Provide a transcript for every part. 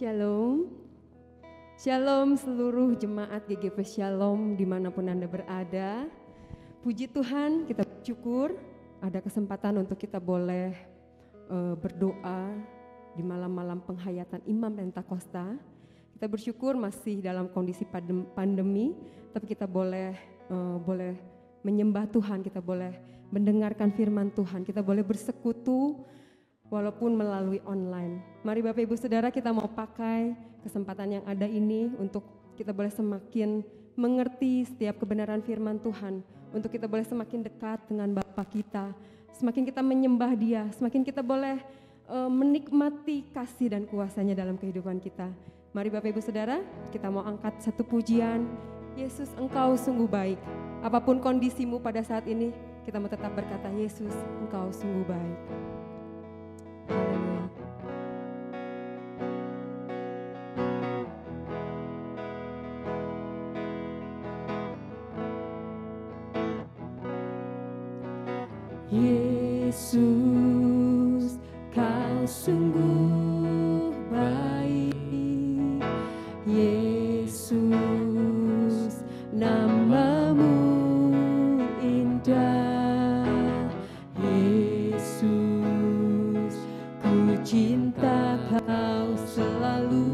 Shalom. Shalom seluruh jemaat GGP Shalom dimanapun Anda berada. Puji Tuhan, kita bersyukur ada kesempatan untuk kita boleh berdoa di malam-malam penghayatan Imam Pentakosta. Kita bersyukur masih dalam kondisi pandemi, tapi kita boleh menyembah Tuhan, kita boleh mendengarkan firman Tuhan, kita boleh bersekutu walaupun melalui online. Mari Bapak Ibu Saudara, kita mau pakai kesempatan yang ada ini untuk kita boleh semakin mengerti setiap kebenaran firman Tuhan, untuk kita boleh semakin dekat dengan Bapa kita, semakin kita menyembah Dia, semakin kita boleh menikmati kasih dan kuasa-Nya dalam kehidupan kita. Mari Bapak Ibu Saudara, kita mau angkat satu pujian. Yesus, Engkau sungguh baik. Apapun kondisimu pada saat ini, kita mau tetap berkata, Yesus, Engkau sungguh baik. Haleluya. Yesus, Kau sungguh baik. Yesus, nama-Mu indah. Yesus, ku cinta Kau selalu.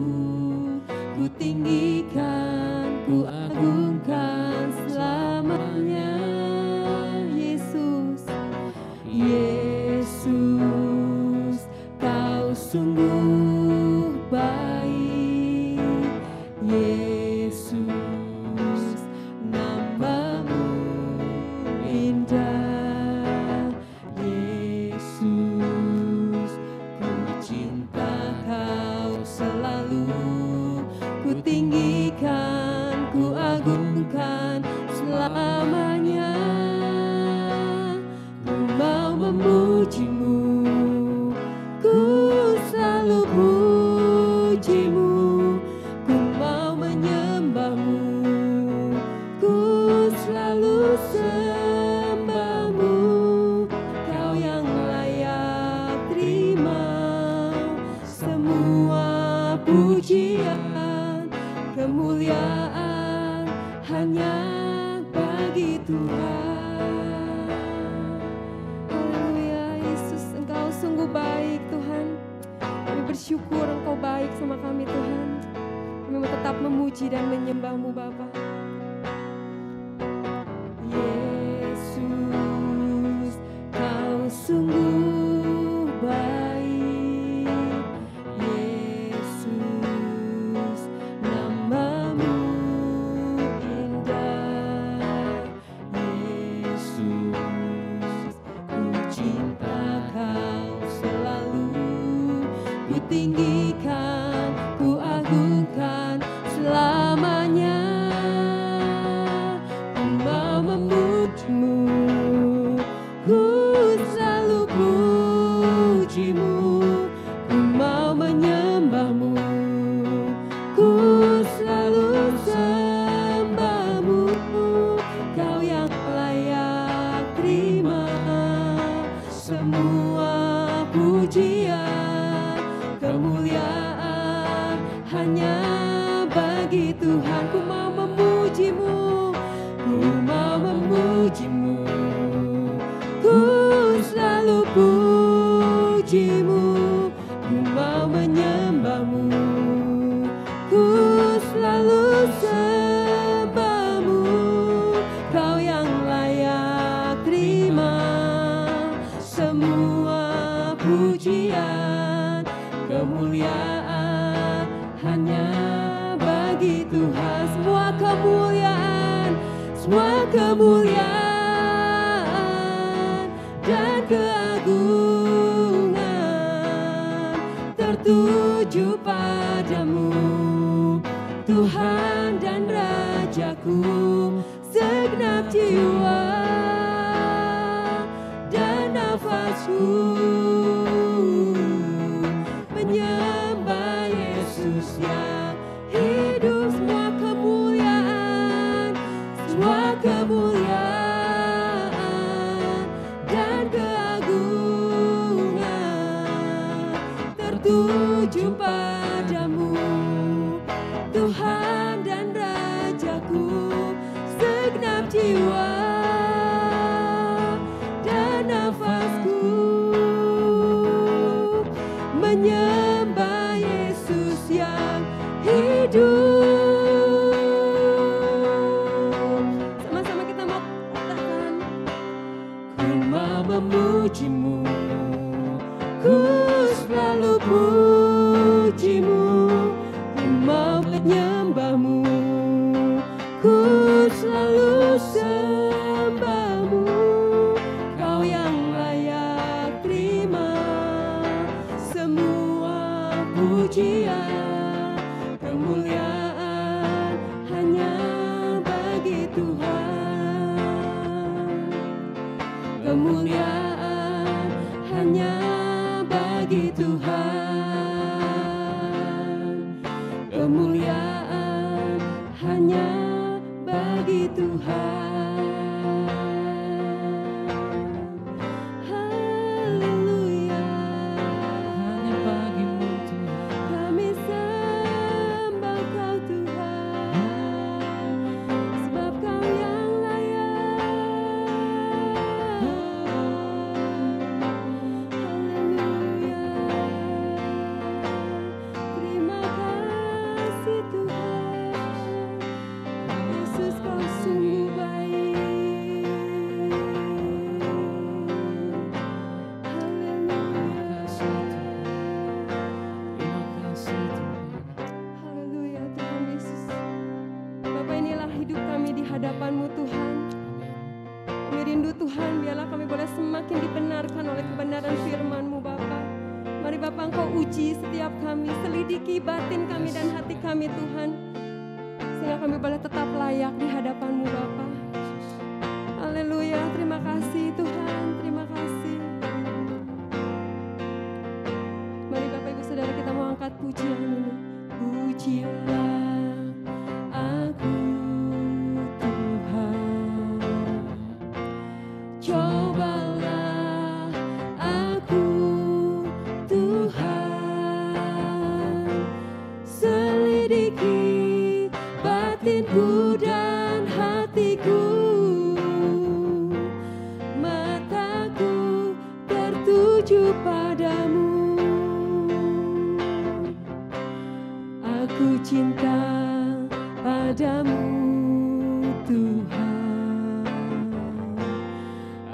Ku tinggikan, ku agungkan selamanya. Yesus, Yesus, Kau sungguh baik. Yesus, nama-Mu indah. Yesus, ku cinta Kau selalu. Ku tinggikan, ku agungkan selamanya. Ku mau memuji-Mu, ku selalu puji-Mu. Ku mau menyembah-Mu, ku selalu sembah-Mu. Kau yang layak terima semua pujian, kemuliaan hanya bagi Tuhan. Haleluya, Yesus, Engkau sungguh baik Tuhan. Kami bersyukur Engkau baik sama kami Tuhan. Kami mau tetap memuji dan menyembah-Mu Bapa. Yesus, Kau sungguh baik. Yesus, nama-Mu indah. Yesus, ku cinta Kau selalu. Ku tinggikan, ku agungkan selamanya. Ku mau memuji-Mu, ku selalu puji-Mu. Ku mau menyembah-Mu, ku selalu sembah-Mu. Kau yang layak terima semua pujian, kemuliaan hanya bagi Tuhan. Ku mau memuji-Mu, ku mau memuji-Mu, ku selalu puji-Mu. Ku mau menyembah-Mu, ku selalu sembah-Mu. Kau yang layak terima semua pujian, kemuliaan hanya bagi Tuhan. Semua kemuliaan, semua kemuliaan dan keagungan tertuju padamu, Tuhan dan Rajaku. Segenap jiwa dan nafasku menyembah Yesus yang hidup. Semua kemuliaan, semua kemuliaan dan keagungan tertuju pada jiwa dan nafasku menyembah Yesus yang hidup. Sama-sama kita mau katakan, ku mau memujimu, ku selalu pujimu, ku mau menyembahmu, ku selalu sembahmu. Kau yang layak terima semua pujian, kemuliaan hanya bagi Tuhan. Kemuliaan hanya bagi Tuhan. Kemuliaan hanya bagi Tuhan. Haleluya. Hanya bagimu Tuhan. Kami sembah Kau Tuhan, sebab Kau yang layak. Haleluya. Terima kasih Tuhan. Yesus Kau sungguh baik. Haleluya Tuhan Yesus. Bapa, inilah hidup kami di hadapan-Mu Tuhan. Kami rindu Tuhan, biarlah kami boleh semakin dibenarkan oleh kebenaran firman-Mu Bapa. Mari Bapa, Engkau uji setiap kami, selidiki batin kami dan hati kami Tuhan, sehingga kami boleh tetap layak di hadapan-Mu Bapa. Haleluya, terima kasih Tuhan, terima kasih. Mari Bapak Ibu Saudara kita mau angkat pujian ini. Pujilah aku Tuhan, cobalah aku Tuhan, selidiki batinku dan hatiku, mataku tertuju padamu. Aku cinta padamu Tuhan,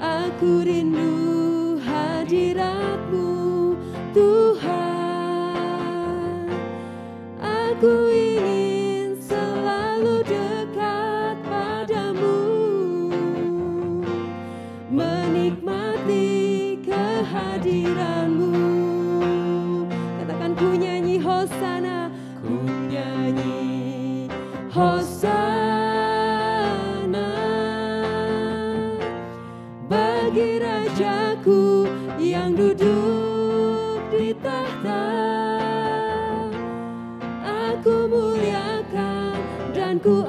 aku rindu hadirat-Mu Tuhan, aku ingin selalu dekat padamu, menikmati kehadiran-Mu. Katakan, ku nyanyi hosana, ku nyanyi hosana bagi Rajaku yang duduk di tahta. Aku muliakan dan ku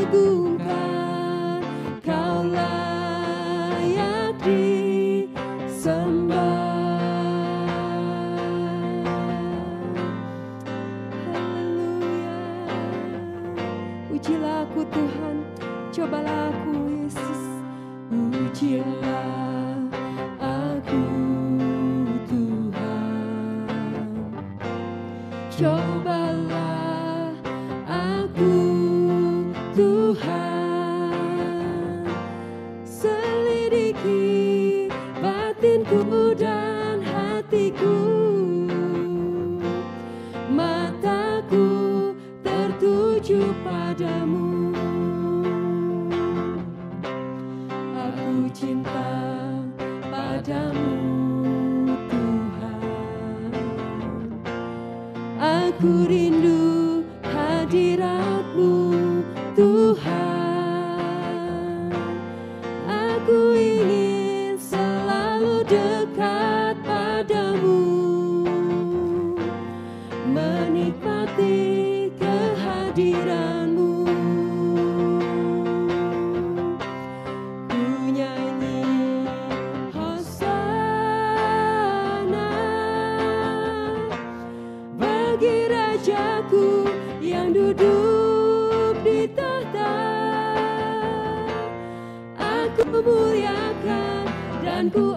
agungkan, Kau layak disembah. Ujilah aku Tuhan, cobalah aku Yesus. Ujilah aku Tuhan, cobalah aku Tuhan, selidiki batinku dan hatiku, mataku tertuju padamu. Aku cinta padamu Tuhan, aku rindu hadirat-Mu Tuhan, aku ingin selalu dekat padamu, menikmati kehadiran-Mu. Ku nyanyi hosana bagi Raja muliakan dan ku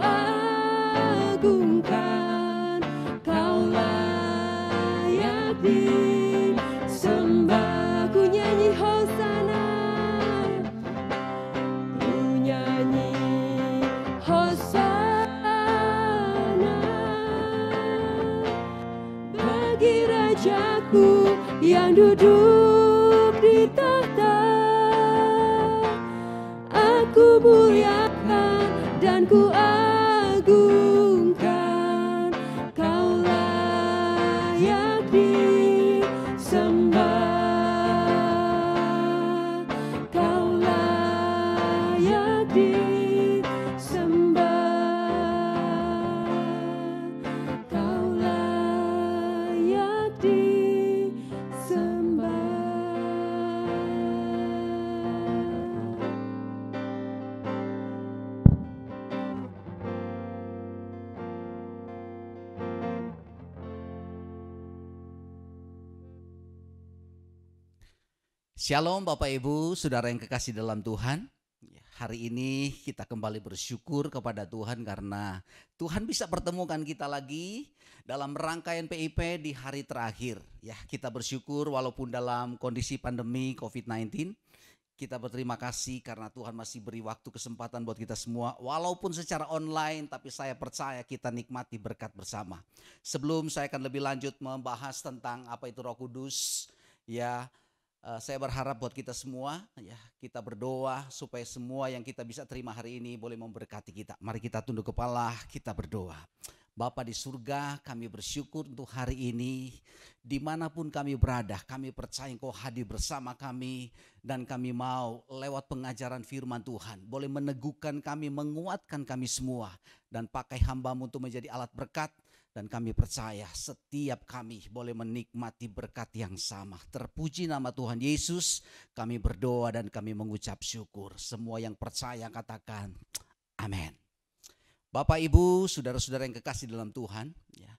agungkan, Kau layak disembah. Ku nyanyi hosana, ku nyanyi hosana bagi Rajaku yang duduk di tahta. Aku muliakan dan ku agungkan, Kau layak disembah, Kau layak disembah, Kau layak disembah. Shalom Bapak Ibu, Saudara yang kekasih dalam Tuhan. Hari ini kita kembali bersyukur kepada Tuhan karena Tuhan bisa pertemukan kita lagi dalam rangkaian PIP di hari terakhir. Ya, kita bersyukur walaupun dalam kondisi pandemi COVID-19, kita berterima kasih karena Tuhan masih beri waktu kesempatan buat kita semua. Walaupun secara online, tapi saya percaya kita nikmati berkat bersama. Sebelum saya akan lebih lanjut membahas tentang apa itu Roh Kudus, ya, saya berharap buat kita semua, ya, kita berdoa supaya semua yang kita bisa terima hari ini boleh memberkati kita. Mari kita tunduk kepala, kita berdoa. Bapa di surga, kami bersyukur untuk hari ini. Dimanapun kami berada, kami percaya Engkau hadir bersama kami. Dan kami mau lewat pengajaran firman Tuhan boleh meneguhkan kami, menguatkan kami semua. Dan pakai hamba-Mu untuk menjadi alat berkat. Dan kami percaya setiap kami boleh menikmati berkat yang sama. Terpuji nama Tuhan Yesus, kami berdoa dan kami mengucap syukur. Semua yang percaya katakan amin. Bapak Ibu, saudara-saudara yang kekasih dalam Tuhan, ya,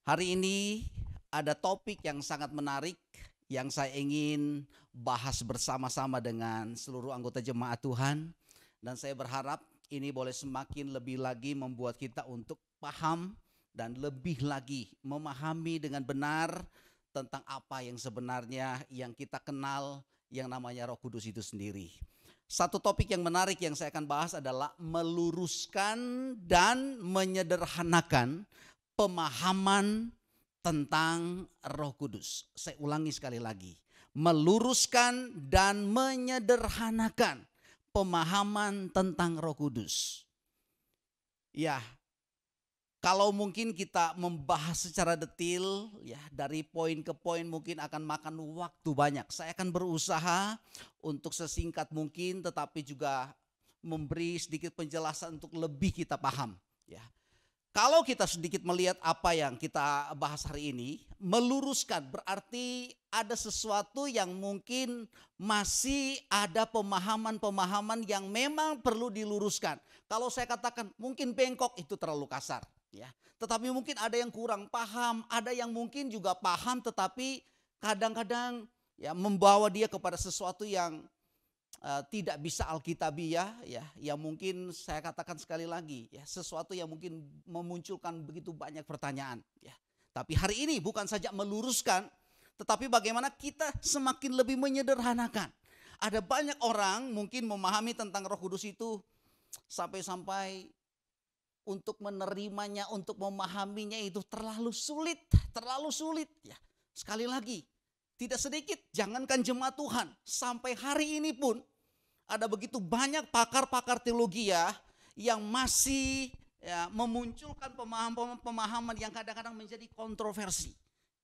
hari ini ada topik yang sangat menarik yang saya ingin bahas bersama-sama dengan seluruh anggota jemaat Tuhan. Dan saya berharap ini boleh semakin lebih lagi membuat kita untuk paham dan lebih lagi memahami dengan benar tentang apa yang sebenarnya yang kita kenal yang namanya Roh Kudus itu sendiri. Satu topik yang menarik yang saya akan bahas adalah meluruskan dan menyederhanakan pemahaman tentang Roh Kudus. Saya ulangi sekali lagi, meluruskan dan menyederhanakan pemahaman tentang Roh Kudus. Ya, kalau mungkin kita membahas secara detail, ya, dari poin ke poin mungkin akan makan waktu banyak. Saya akan berusaha untuk sesingkat mungkin, tetapi juga memberi sedikit penjelasan untuk lebih kita paham. Ya, kalau kita sedikit melihat apa yang kita bahas hari ini, meluruskan berarti ada sesuatu yang mungkin masih ada pemahaman-pemahaman yang memang perlu diluruskan. Kalau saya katakan mungkin bengkok itu terlalu kasar. Ya, tetapi mungkin ada yang kurang paham, ada yang mungkin juga paham tetapi kadang-kadang ya membawa dia kepada sesuatu yang tidak bisa alkitabiah, ya, yang mungkin saya katakan sekali lagi, ya, sesuatu yang mungkin memunculkan begitu banyak pertanyaan, ya. Tapi hari ini bukan saja meluruskan, tetapi bagaimana kita semakin lebih menyederhanakan. Ada banyak orang mungkin memahami tentang Roh Kudus itu sampai-sampai untuk menerimanya, untuk memahaminya itu terlalu sulit ya. Sekali lagi, tidak sedikit, jangankan jemaat Tuhan, sampai hari ini pun ada begitu banyak pakar-pakar teologi ya yang masih ya, memunculkan pemahaman yang kadang-kadang menjadi kontroversi.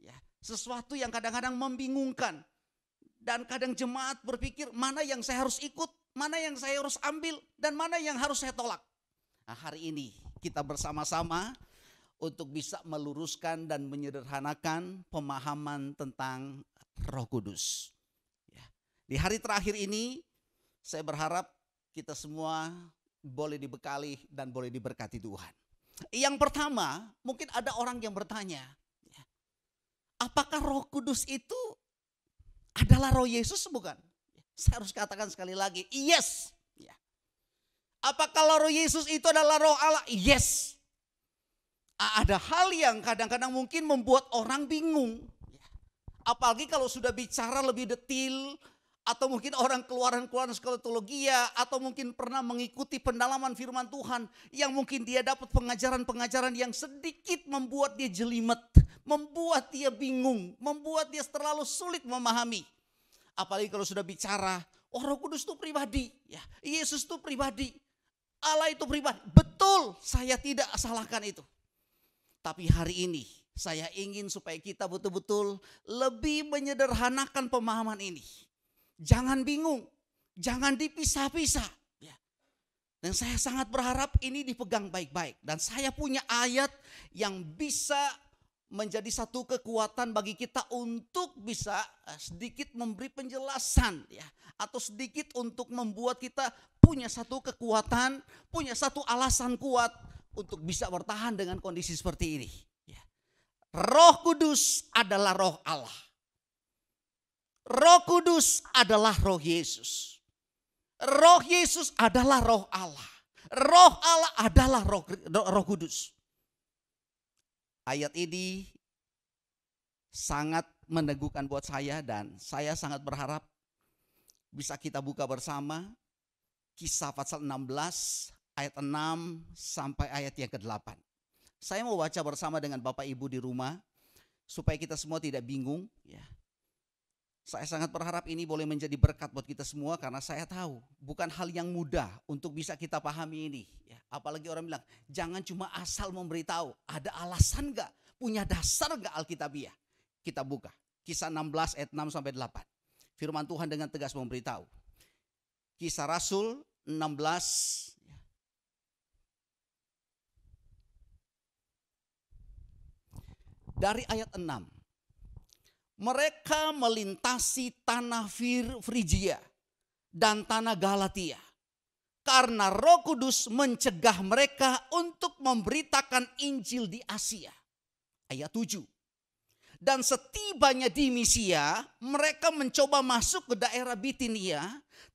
Ya, sesuatu yang kadang-kadang membingungkan. Dan kadang jemaat berpikir mana yang saya harus ikut, mana yang saya harus ambil, dan mana yang harus saya tolak. Nah, hari ini kita bersama-sama untuk bisa meluruskan dan menyederhanakan pemahaman tentang Roh Kudus. Ya. Di hari terakhir ini saya berharap kita semua boleh dibekali dan boleh diberkati Tuhan. Yang pertama, mungkin ada orang yang bertanya, ya, apakah Roh Kudus itu adalah Roh Yesus bukan? Saya harus katakan sekali lagi, yes. Ya. Apakah roh Yesus itu adalah roh Allah? Yes. Ada hal yang kadang-kadang mungkin membuat orang bingung. Apalagi kalau sudah bicara lebih detail, atau mungkin orang keluaran sekolah teologi, atau mungkin pernah mengikuti pendalaman firman Tuhan, yang mungkin dia dapat pengajaran-pengajaran yang sedikit membuat dia jelimet, membuat dia bingung, membuat dia terlalu sulit memahami. Apalagi kalau sudah bicara, Roh Kudus itu pribadi, ya, Yesus itu pribadi, Allah itu pribadi. Betul, saya tidak salahkan itu. Tapi hari ini saya ingin supaya kita betul-betul lebih menyederhanakan pemahaman ini. Jangan bingung, jangan dipisah-pisah. Dan saya sangat berharap ini dipegang baik-baik. Dan saya punya ayat yang bisa menjadi satu kekuatan bagi kita untuk bisa sedikit memberi penjelasan, ya, atau sedikit untuk membuat kita punya satu kekuatan, punya satu alasan kuat untuk bisa bertahan dengan kondisi seperti ini. Roh Kudus adalah roh Allah. Roh Kudus adalah roh Yesus. Roh Yesus adalah roh Allah. Roh Allah adalah roh Kudus. Ayat ini sangat meneguhkan buat saya, dan saya sangat berharap bisa kita buka bersama Kisah pasal 16 ayat 6 sampai ayat yang ke-8. Saya mau baca bersama dengan Bapak Ibu di rumah supaya kita semua tidak bingung, ya. Saya sangat berharap ini boleh menjadi berkat buat kita semua, karena saya tahu bukan hal yang mudah untuk bisa kita pahami ini, ya. Apalagi orang bilang jangan cuma asal memberitahu, ada alasan gak, punya dasar gak Alkitabiah. Kita buka Kisah 16 ayat 6 sampai 8. Firman Tuhan dengan tegas memberitahu. Kisah Rasul 16 dari ayat 6. Mereka melintasi tanah Frigia dan tanah Galatia, karena Roh Kudus mencegah mereka untuk memberitakan Injil di Asia. Ayat 7. Dan setibanya di Misia, mereka mencoba masuk ke daerah Bitinia,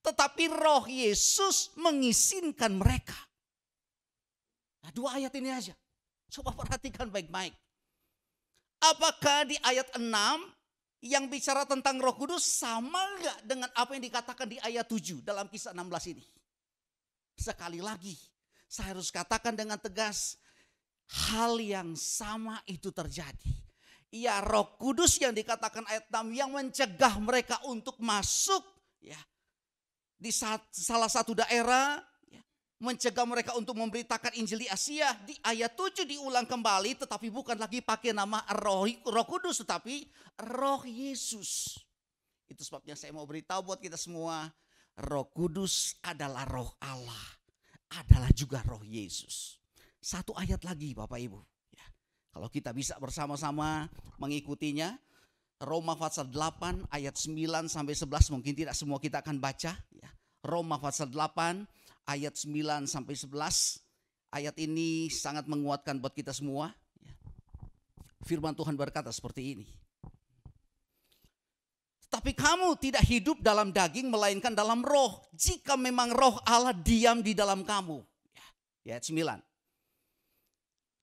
tetapi Roh Yesus mengizinkan mereka. Nah, 2 ayat ini aja. Coba perhatikan baik-baik. Apakah di ayat 6 yang bicara tentang Roh Kudus sama enggak dengan apa yang dikatakan di ayat 7 dalam Kisah 16 ini? Sekali lagi, saya harus katakan dengan tegas, hal yang sama itu terjadi. Ya, Roh Kudus yang dikatakan ayat 6 yang mencegah mereka untuk masuk, ya, di salah satu daerah, ya, mencegah mereka untuk memberitakan Injil di Asia. Di ayat 7 diulang kembali, tetapi bukan lagi pakai nama Roh Kudus, tetapi Roh Yesus. Itu sebabnya saya mau beritahu buat kita semua, Roh Kudus adalah roh Allah, adalah juga Roh Yesus. 1 ayat lagi Bapak Ibu. Kalau kita bisa bersama-sama mengikutinya, Roma pasal 8 ayat 9 sampai 11, mungkin tidak semua kita akan baca, ya. Roma pasal 8 ayat 9 sampai 11. Ayat ini sangat menguatkan buat kita semua, ya. Firman Tuhan berkata seperti ini. Tapi kamu tidak hidup dalam daging melainkan dalam roh, jika memang roh Allah diam di dalam kamu. Ya, ayat 9.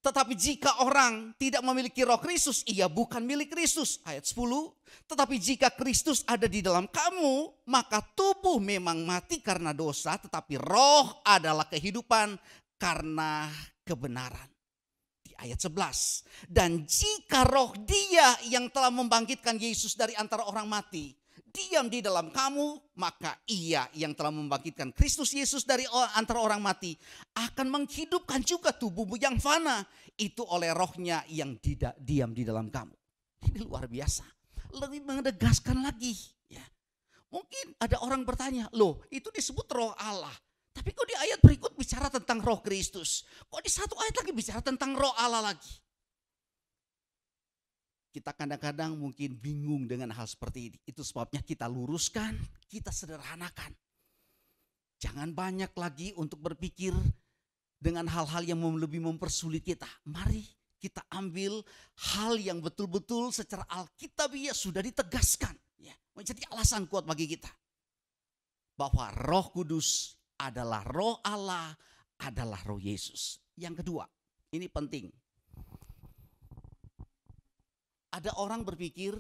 Tetapi jika orang tidak memiliki roh Kristus, ia bukan milik Kristus. Ayat 10. Tetapi jika Kristus ada di dalam kamu, maka tubuh memang mati karena dosa, tetapi roh adalah kehidupan karena kebenaran. Di ayat 11. Dan jika roh Dia yang telah membangkitkan Yesus dari antara orang mati diam di dalam kamu, maka Ia yang telah membangkitkan Kristus Yesus dari antara orang mati akan menghidupkan juga tubuhmu yang fana itu oleh rohnya yang tidak diam di dalam kamu. Ini luar biasa. Lebih menegaskan lagi, ya. Mungkin ada orang bertanya, loh itu disebut roh Allah, tapi kok di ayat berikut bicara tentang roh Kristus? Kok di 1 ayat lagi bicara tentang roh Allah lagi? Kita kadang-kadang mungkin bingung dengan hal seperti ini. Itu sebabnya kita luruskan, kita sederhanakan. Jangan banyak lagi untuk berpikir dengan hal-hal yang lebih mempersulit kita. Mari kita ambil hal yang betul-betul secara Alkitabiah sudah ditegaskan, ya, menjadi alasan kuat bagi kita. Bahwa Roh Kudus adalah roh Allah, adalah roh Yesus. Yang kedua, ini penting. Ada orang berpikir,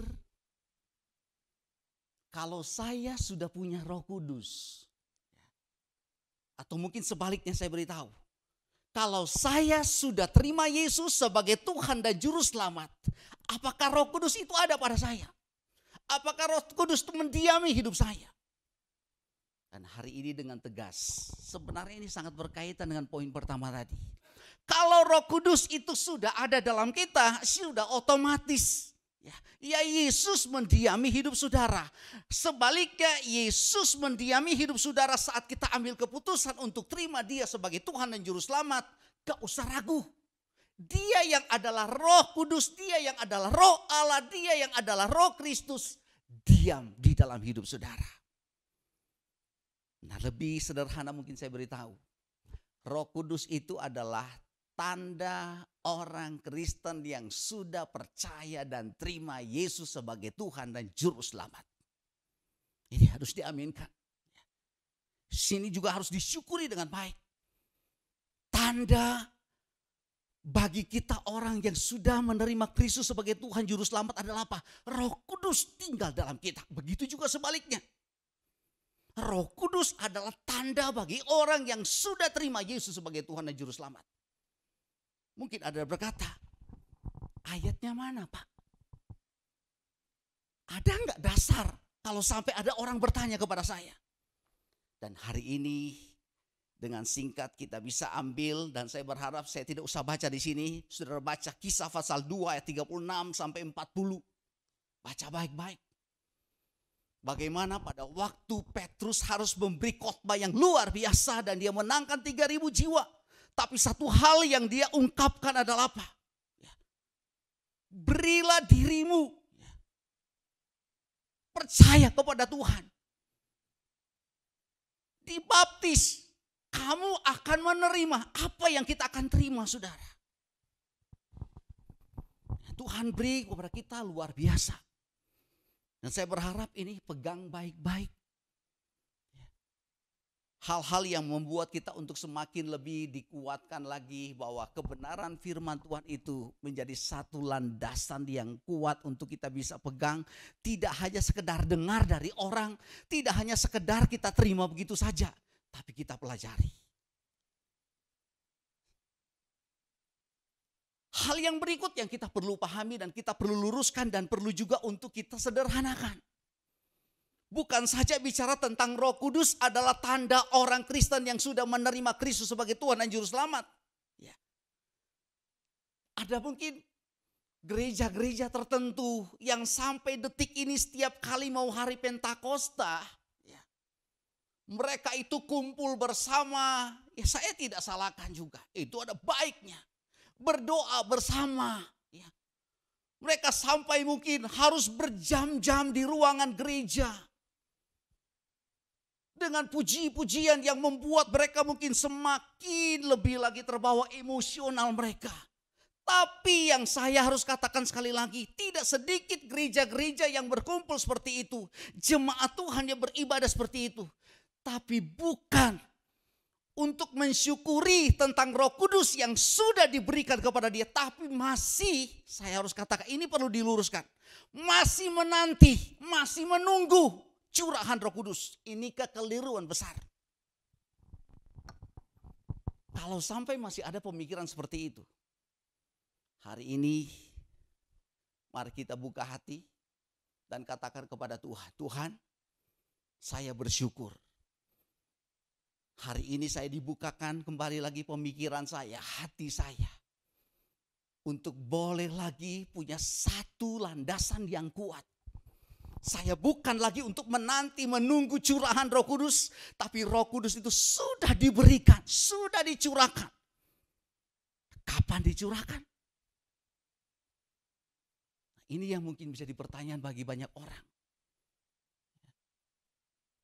kalau saya sudah punya Roh Kudus, atau mungkin sebaliknya saya beritahu, kalau saya sudah terima Yesus sebagai Tuhan dan Juru Selamat, apakah Roh Kudus itu ada pada saya? Apakah Roh Kudus itu mendiami hidup saya? Dan hari ini dengan tegas, sebenarnya ini sangat berkaitan dengan poin pertama tadi. Kalau Roh Kudus itu sudah ada dalam kita, sudah otomatis. Ya Yesus mendiami hidup saudara. Sebaliknya Yesus mendiami hidup saudara saat kita ambil keputusan untuk terima Dia sebagai Tuhan dan Juru Selamat. Gak usah ragu. Dia yang adalah Roh Kudus, Dia yang adalah Roh Allah, Dia yang adalah Roh Kristus, diam di dalam hidup saudara. Nah, lebih sederhana mungkin saya beritahu. Roh Kudus itu adalah tanda orang Kristen yang sudah percaya dan terima Yesus sebagai Tuhan dan Juru Selamat. Ini harus diaminkan. Sini juga harus disyukuri dengan baik. Tanda bagi kita orang yang sudah menerima Kristus sebagai Tuhan Juru Selamat adalah apa? Roh Kudus tinggal dalam kita. Begitu juga sebaliknya. Roh Kudus adalah tanda bagi orang yang sudah terima Yesus sebagai Tuhan dan Juru Selamat. Mungkin ada yang berkata, ayatnya mana Pak? Ada enggak dasar kalau sampai ada orang bertanya kepada saya? Dan hari ini dengan singkat kita bisa ambil, dan saya berharap saya tidak usah baca di sini. Saudara baca Kisah pasal 2 ayat 36 sampai 40. Baca baik-baik. Bagaimana pada waktu Petrus harus memberi khotbah yang luar biasa dan dia menangkan 3.000 jiwa. Tapi satu hal yang dia ungkapkan adalah apa? Berilah dirimu. Percaya kepada Tuhan. Dibaptis. Kamu akan menerima apa yang kita akan terima, saudara. Tuhan beri kepada kita luar biasa. Dan saya berharap ini pegang baik-baik. Hal-hal yang membuat kita untuk semakin lebih dikuatkan lagi bahwa kebenaran firman Tuhan itu menjadi satu landasan yang kuat untuk kita bisa pegang. Tidak hanya sekedar dengar dari orang, tidak hanya sekedar kita terima begitu saja, tapi kita pelajari. Hal yang berikut yang kita perlu pahami dan kita perlu luruskan dan perlu juga untuk kita sederhanakan. Bukan saja bicara tentang Roh Kudus adalah tanda orang Kristen yang sudah menerima Kristus sebagai Tuhan dan Juru Selamat. Ya. Ada mungkin gereja-gereja tertentu yang sampai detik ini setiap kali mau hari Pentakosta, ya, mereka itu kumpul bersama. Ya, saya tidak salahkan juga, itu ada baiknya. Berdoa bersama. Ya. Mereka sampai mungkin harus berjam-jam di ruangan gereja. Dengan puji-pujian yang membuat mereka mungkin semakin lebih lagi terbawa emosional mereka. Tapi yang saya harus katakan sekali lagi, tidak sedikit gereja-gereja yang berkumpul seperti itu. Jemaat Tuhan yang beribadah seperti itu. Tapi bukan untuk mensyukuri tentang Roh Kudus yang sudah diberikan kepada dia. Tapi masih, saya harus katakan ini perlu diluruskan. Masih menanti, masih menunggu curahan Roh Kudus. Ini kekeliruan besar. Kalau sampai masih ada pemikiran seperti itu. Hari ini mari kita buka hati dan katakan kepada Tuhan. Tuhan, saya bersyukur. Hari ini saya dibukakan kembali lagi pemikiran saya, hati saya. Untuk boleh lagi punya satu landasan yang kuat. Saya bukan lagi untuk menanti menunggu curahan Roh Kudus. Tapi Roh Kudus itu sudah diberikan, sudah dicurahkan. Kapan dicurahkan? Ini yang mungkin bisa dipertanyaan bagi banyak orang.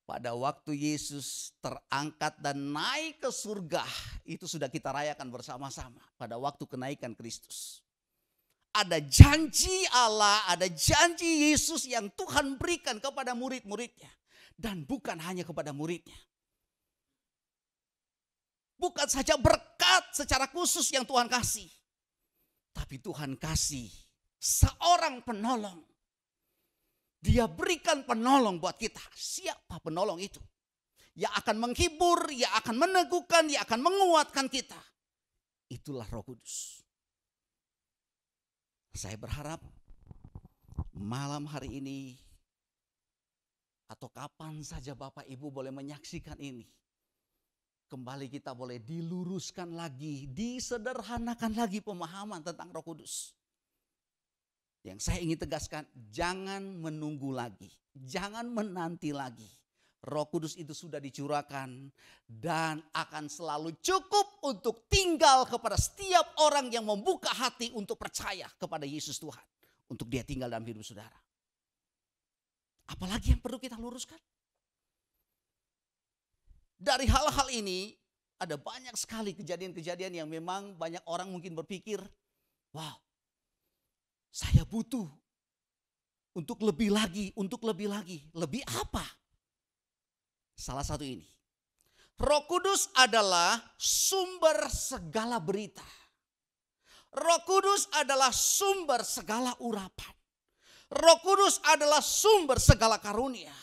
Pada waktu Yesus terangkat dan naik ke surga, itu sudah kita rayakan bersama-sama pada waktu kenaikan Kristus. Ada janji Allah, ada janji Yesus yang Tuhan berikan kepada murid-muridnya. Dan bukan hanya kepada muridnya. Bukan saja berkat secara khusus yang Tuhan kasih, tapi Tuhan kasih seorang penolong. Dia berikan penolong buat kita. Siapa penolong itu? Yang akan menghibur, yang akan meneguhkan, yang akan menguatkan kita. Itulah Roh Kudus. Saya berharap malam hari ini atau kapan saja Bapak Ibu boleh menyaksikan ini, kembali kita boleh diluruskan lagi, disederhanakan lagi pemahaman tentang Roh Kudus. Yang saya ingin tegaskan, jangan menunggu lagi, jangan menanti lagi. Roh Kudus itu sudah dicurahkan dan akan selalu cukup untuk tinggal kepada setiap orang yang membuka hati untuk percaya kepada Yesus Tuhan. Untuk dia tinggal dalam hidup saudara. Apalagi yang perlu kita luruskan? Dari hal-hal ini ada banyak sekali kejadian-kejadian yang memang banyak orang mungkin berpikir, wow, saya butuh untuk lebih lagi, lebih apa? Salah satu ini, Roh Kudus adalah sumber segala berita. Roh Kudus adalah sumber segala urapan. Roh Kudus adalah sumber segala karunia.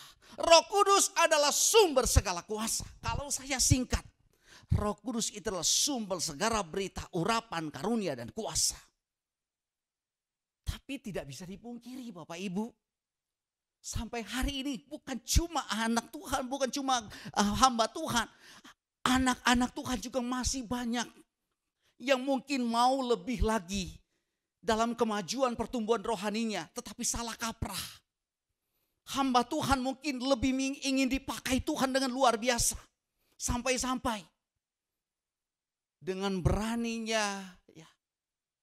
Roh Kudus adalah sumber segala kuasa. Kalau saya singkat, Roh Kudus itu adalah sumber segala berita, urapan, karunia, dan kuasa. Tapi tidak bisa dipungkiri Bapak Ibu, sampai hari ini bukan cuma anak Tuhan, bukan cuma hamba Tuhan. Anak-anak Tuhan juga masih banyak yang mungkin mau lebih lagi dalam kemajuan pertumbuhan rohaninya, tetapi salah kaprah. Hamba Tuhan mungkin lebih ingin dipakai Tuhan dengan luar biasa. Sampai-sampai dengan beraninya, ya,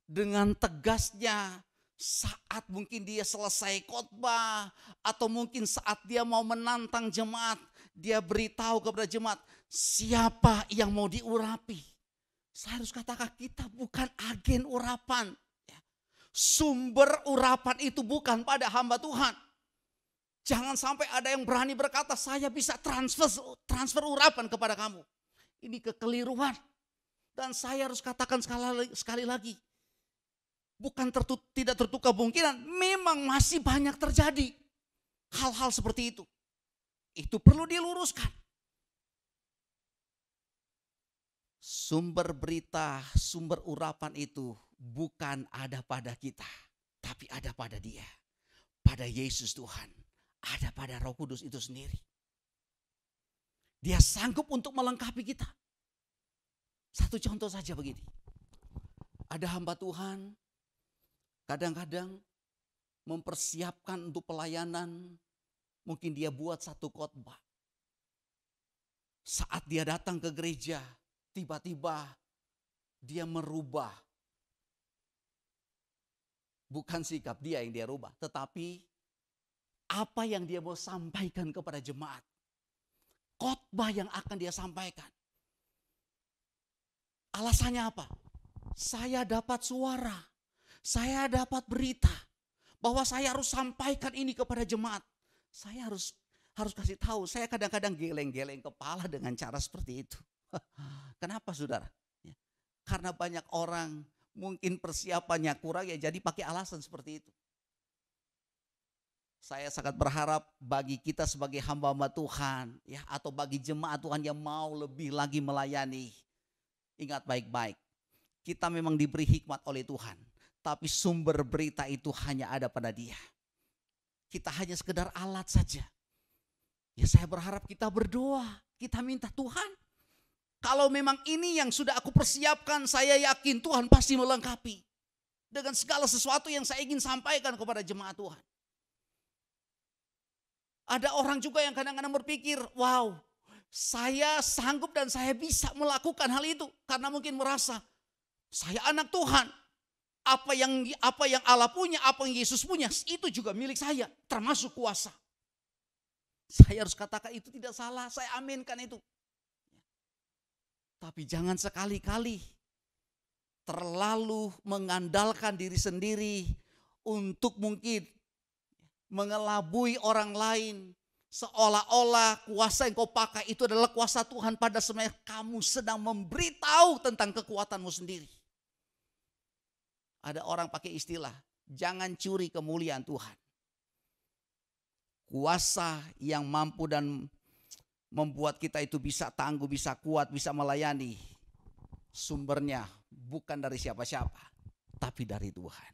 dengan tegasnya, saat mungkin dia selesai khotbah atau mungkin saat dia mau menantang jemaat, dia beritahu kepada jemaat, siapa yang mau diurapi. Saya harus katakan, kita bukan agen urapan. Sumber urapan itu bukan pada hamba Tuhan. Jangan sampai ada yang berani berkata, saya bisa transfer urapan kepada kamu. Ini kekeliruan. Dan saya harus katakan sekali lagi, bukan tidak tertukar kemungkinan, memang masih banyak terjadi hal-hal seperti itu. Itu perlu diluruskan. Sumber berita, sumber urapan itu bukan ada pada kita, tapi ada pada Dia, pada Yesus Tuhan, ada pada Roh Kudus itu sendiri. Dia sanggup untuk melengkapi kita. Satu contoh saja begini. Ada hamba Tuhan kadang-kadang mempersiapkan untuk pelayanan, mungkin dia buat satu khotbah. Saat dia datang ke gereja, tiba-tiba dia merubah. Bukan sikap dia yang dia rubah, tetapi apa yang dia mau sampaikan kepada jemaat. Khotbah yang akan dia sampaikan. Alasannya apa? Saya dapat suara. Saya dapat berita bahwa saya harus sampaikan ini kepada jemaat. Saya harus kasih tahu. Saya kadang-kadang geleng-geleng kepala dengan cara seperti itu. Kenapa saudara? Karena banyak orang mungkin persiapannya kurang, ya jadi pakai alasan seperti itu. Saya sangat berharap bagi kita sebagai hamba-hamba Tuhan, ya, atau bagi jemaat Tuhan yang mau lebih lagi melayani. Ingat baik-baik, kita memang diberi hikmat oleh Tuhan. Tapi sumber berita itu hanya ada pada Dia. Kita hanya sekedar alat saja. Ya, saya berharap kita berdoa. Kita minta Tuhan, kalau memang ini yang sudah aku persiapkan, saya yakin Tuhan pasti melengkapi. Dengan segala sesuatu yang saya ingin sampaikan kepada jemaat Tuhan. Ada orang juga yang kadang-kadang berpikir, wow, saya sanggup dan saya bisa melakukan hal itu. Karena mungkin merasa, saya anak Tuhan. Apa yang Allah punya, apa yang Yesus punya, itu juga milik saya, termasuk kuasa. Saya harus katakan itu tidak salah, saya aminkan itu. Tapi jangan sekali-kali terlalu mengandalkan diri sendiri untuk mungkin mengelabui orang lain, Seolah-olah kuasa yang kau pakai itu adalah kuasa Tuhan, pada sebenarnya kamu sedang memberitahu tentang kekuatanmu sendiri. Ada orang pakai istilah, jangan curi kemuliaan Tuhan. Kuasa yang mampu dan membuat kita itu bisa tangguh, bisa kuat, bisa melayani, sumbernya bukan dari siapa-siapa, tapi dari Tuhan.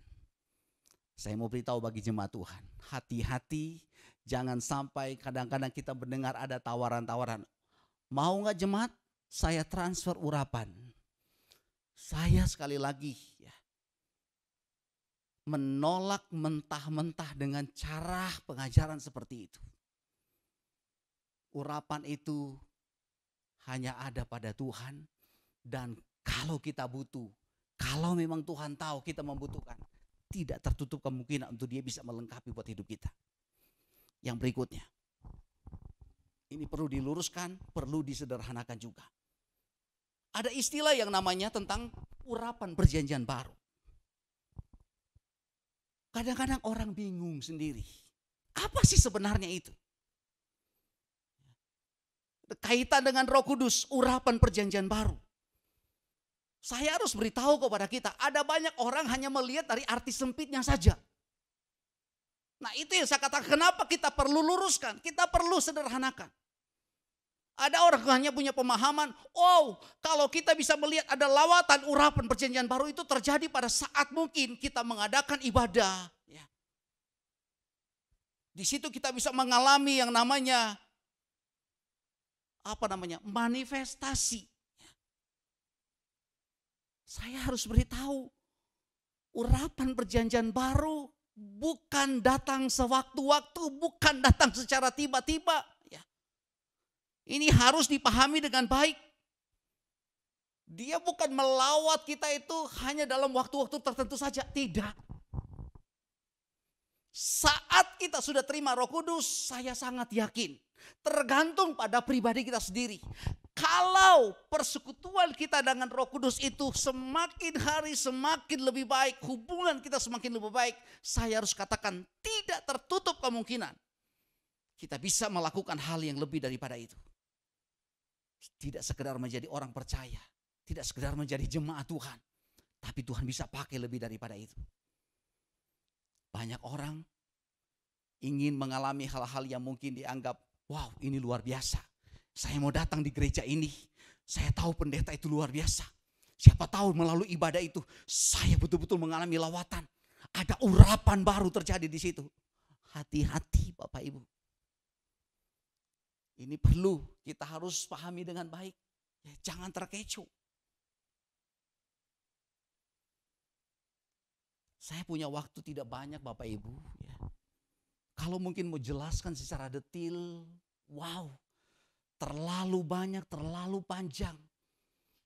Saya mau beritahu bagi jemaat Tuhan, hati-hati. Jangan sampai kadang-kadang kita mendengar ada tawaran-tawaran. Mau gak jemaat? Saya transfer urapan. Saya sekali lagi menolak mentah-mentah dengan cara pengajaran seperti itu. Urapan itu hanya ada pada Tuhan. Dan kalau kita butuh, kalau memang Tuhan tahu kita membutuhkan, tidak tertutup kemungkinan untuk Dia bisa melengkapi buat hidup kita. Yang berikutnya, ini perlu diluruskan, perlu disederhanakan juga. Ada istilah yang namanya tentang urapan perjanjian baru. Kadang-kadang orang bingung sendiri. Apa sih sebenarnya itu? Kaitan dengan Roh Kudus, urapan perjanjian baru. Saya harus beritahu kepada kita, ada banyak orang hanya melihat dari arti sempitnya saja. Nah itu yang saya katakan, kenapa kita perlu luruskan, kita perlu sederhanakan. Ada orang hanya punya pemahaman, kalau kita bisa melihat ada lawatan urapan perjanjian baru itu terjadi pada saat mungkin kita mengadakan ibadah. Ya. Di situ kita bisa mengalami yang namanya, manifestasi. Saya harus beritahu, urapan perjanjian baru bukan datang sewaktu-waktu, bukan datang secara tiba-tiba. Ya. Ini harus dipahami dengan baik. Dia bukan melawat kita itu hanya dalam waktu-waktu tertentu saja, tidak. Saat kita sudah terima Roh Kudus, saya sangat yakin, tergantung pada pribadi kita sendiri. Kalau persekutuan kita dengan Roh Kudus itu semakin hari semakin lebih baik, hubungan kita semakin lebih baik, saya harus katakan tidak tertutup kemungkinan kita bisa melakukan hal yang lebih daripada itu. Tidak sekedar menjadi orang percaya, tidak sekedar menjadi jemaat Tuhan, tapi Tuhan bisa pakai lebih daripada itu. Banyak orang ingin mengalami hal-hal yang mungkin dianggap, wow ini luar biasa. Saya mau datang di gereja ini, saya tahu pendeta itu luar biasa. Siapa tahu melalui ibadah itu, saya betul-betul mengalami lawatan. Ada urapan baru terjadi di situ. Hati-hati Bapak Ibu. Ini perlu kita harus pahami dengan baik. Ya, jangan terkecoh. Saya punya waktu tidak banyak Bapak Ibu. Ya. Kalau mungkin mau jelaskan secara detail, wow. Terlalu banyak, terlalu panjang.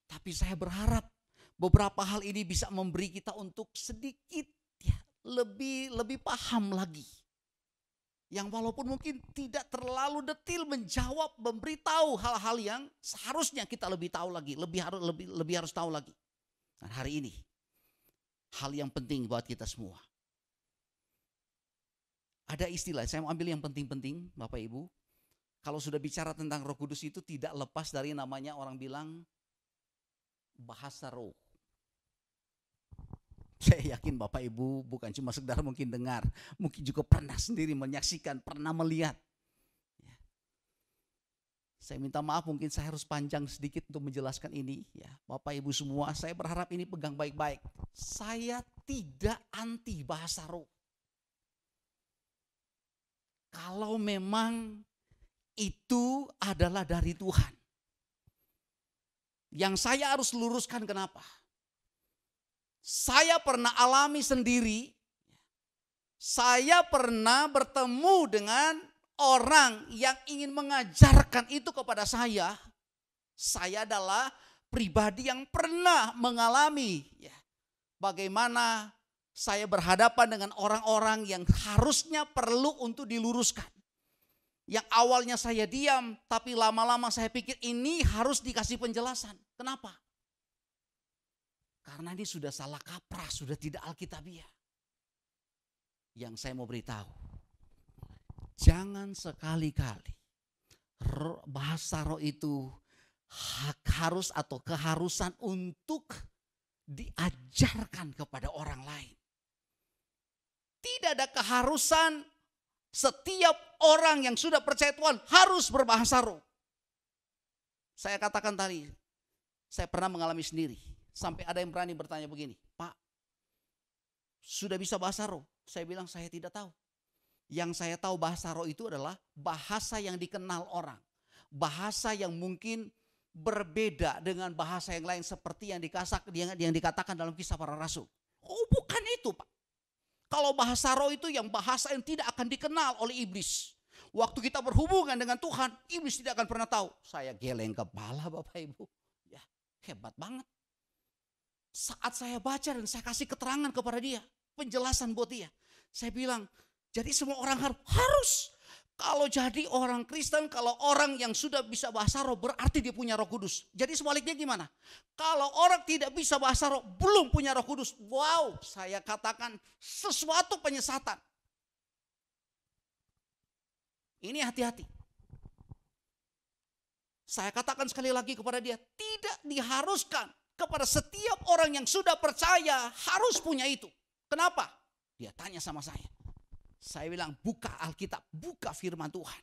Tapi saya berharap beberapa hal ini bisa memberi kita untuk sedikit lebih paham lagi. Yang walaupun mungkin tidak terlalu detail menjawab, memberitahu hal-hal yang seharusnya kita lebih tahu lagi, lebih harus tahu lagi. Dan hari ini hal yang penting buat kita semua. Ada istilah, saya mau ambil yang penting-penting Bapak Ibu. Kalau sudah bicara tentang Roh Kudus itu tidak lepas dari namanya orang bilang bahasa roh. Saya yakin Bapak Ibu bukan cuma sekedar mungkin dengar, mungkin juga pernah sendiri menyaksikan, pernah melihat. Ya. Saya minta maaf mungkin saya harus panjang sedikit untuk menjelaskan ini. Ya, Bapak Ibu semua, saya berharap ini pegang baik-baik. Saya tidak anti bahasa roh. Kalau memang itu adalah dari Tuhan. Yang saya harus luruskan kenapa? Saya pernah alami sendiri. Saya pernah bertemu dengan orang yang ingin mengajarkan itu kepada saya. Saya adalah pribadi yang pernah mengalami bagaimana saya berhadapan dengan orang-orang yang harusnya perlu untuk diluruskan. Yang awalnya saya diam, tapi lama-lama saya pikir ini harus dikasih penjelasan. Kenapa? Karena ini sudah salah kaprah, sudah tidak alkitabiah. Yang saya mau beritahu, Jangan sekali-kali bahasa roh itu harus atau keharusan untuk diajarkan kepada orang lain. Tidak ada keharusan setiap orang yang sudah percaya Tuhan harus berbahasa roh. Saya katakan tadi, saya pernah mengalami sendiri. Sampai ada yang berani bertanya begini, Pak, sudah bisa bahasa roh? Saya bilang saya tidak tahu. Yang saya tahu bahasa roh itu adalah bahasa yang dikenal orang. Bahasa yang mungkin berbeda dengan bahasa yang lain seperti yang dikatakan dalam Kisah Para Rasul. Oh, bukan itu, Pak. Kalau bahasa roh itu yang bahasa yang tidak akan dikenal oleh iblis. Waktu kita berhubungan dengan Tuhan, iblis tidak akan pernah tahu. Saya geleng kepala Bapak Ibu. Ya, hebat banget. Saat saya baca dan saya kasih keterangan kepada dia, penjelasan buat dia. Saya bilang, jadi semua orang harus. Kalau jadi orang Kristen, kalau orang yang sudah bisa bahasa roh berarti dia punya Roh Kudus. Jadi sebaliknya gimana? Kalau orang tidak bisa bahasa roh belum punya Roh Kudus. Wow, saya katakan sesuatu penyesatan. Ini hati-hati. Saya katakan sekali lagi kepada dia, tidak diharuskan kepada setiap orang yang sudah percaya harus punya itu. Kenapa? Dia tanya sama saya. Saya bilang buka Alkitab, buka firman Tuhan.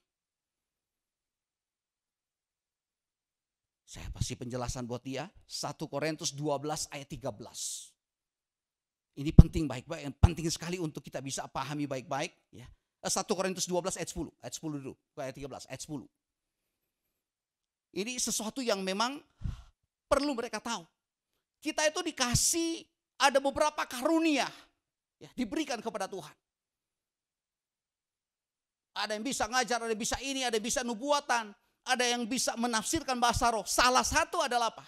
Saya kasih penjelasan buat dia. 1 Korintus 12 ayat 13. Ini penting baik-baik, penting sekali untuk kita bisa pahami baik-baik. Ya. 1 Korintus 12 ayat 10. Ayat 10 dulu, ayat 13, ayat 10. Ini sesuatu yang memang perlu mereka tahu. Kita itu dikasih ada beberapa karunia. Ya, diberikan kepada Tuhan. Ada yang bisa ngajar, ada yang bisa ini, ada yang bisa nubuatan. Ada yang bisa menafsirkan bahasa roh. Salah satu adalah apa?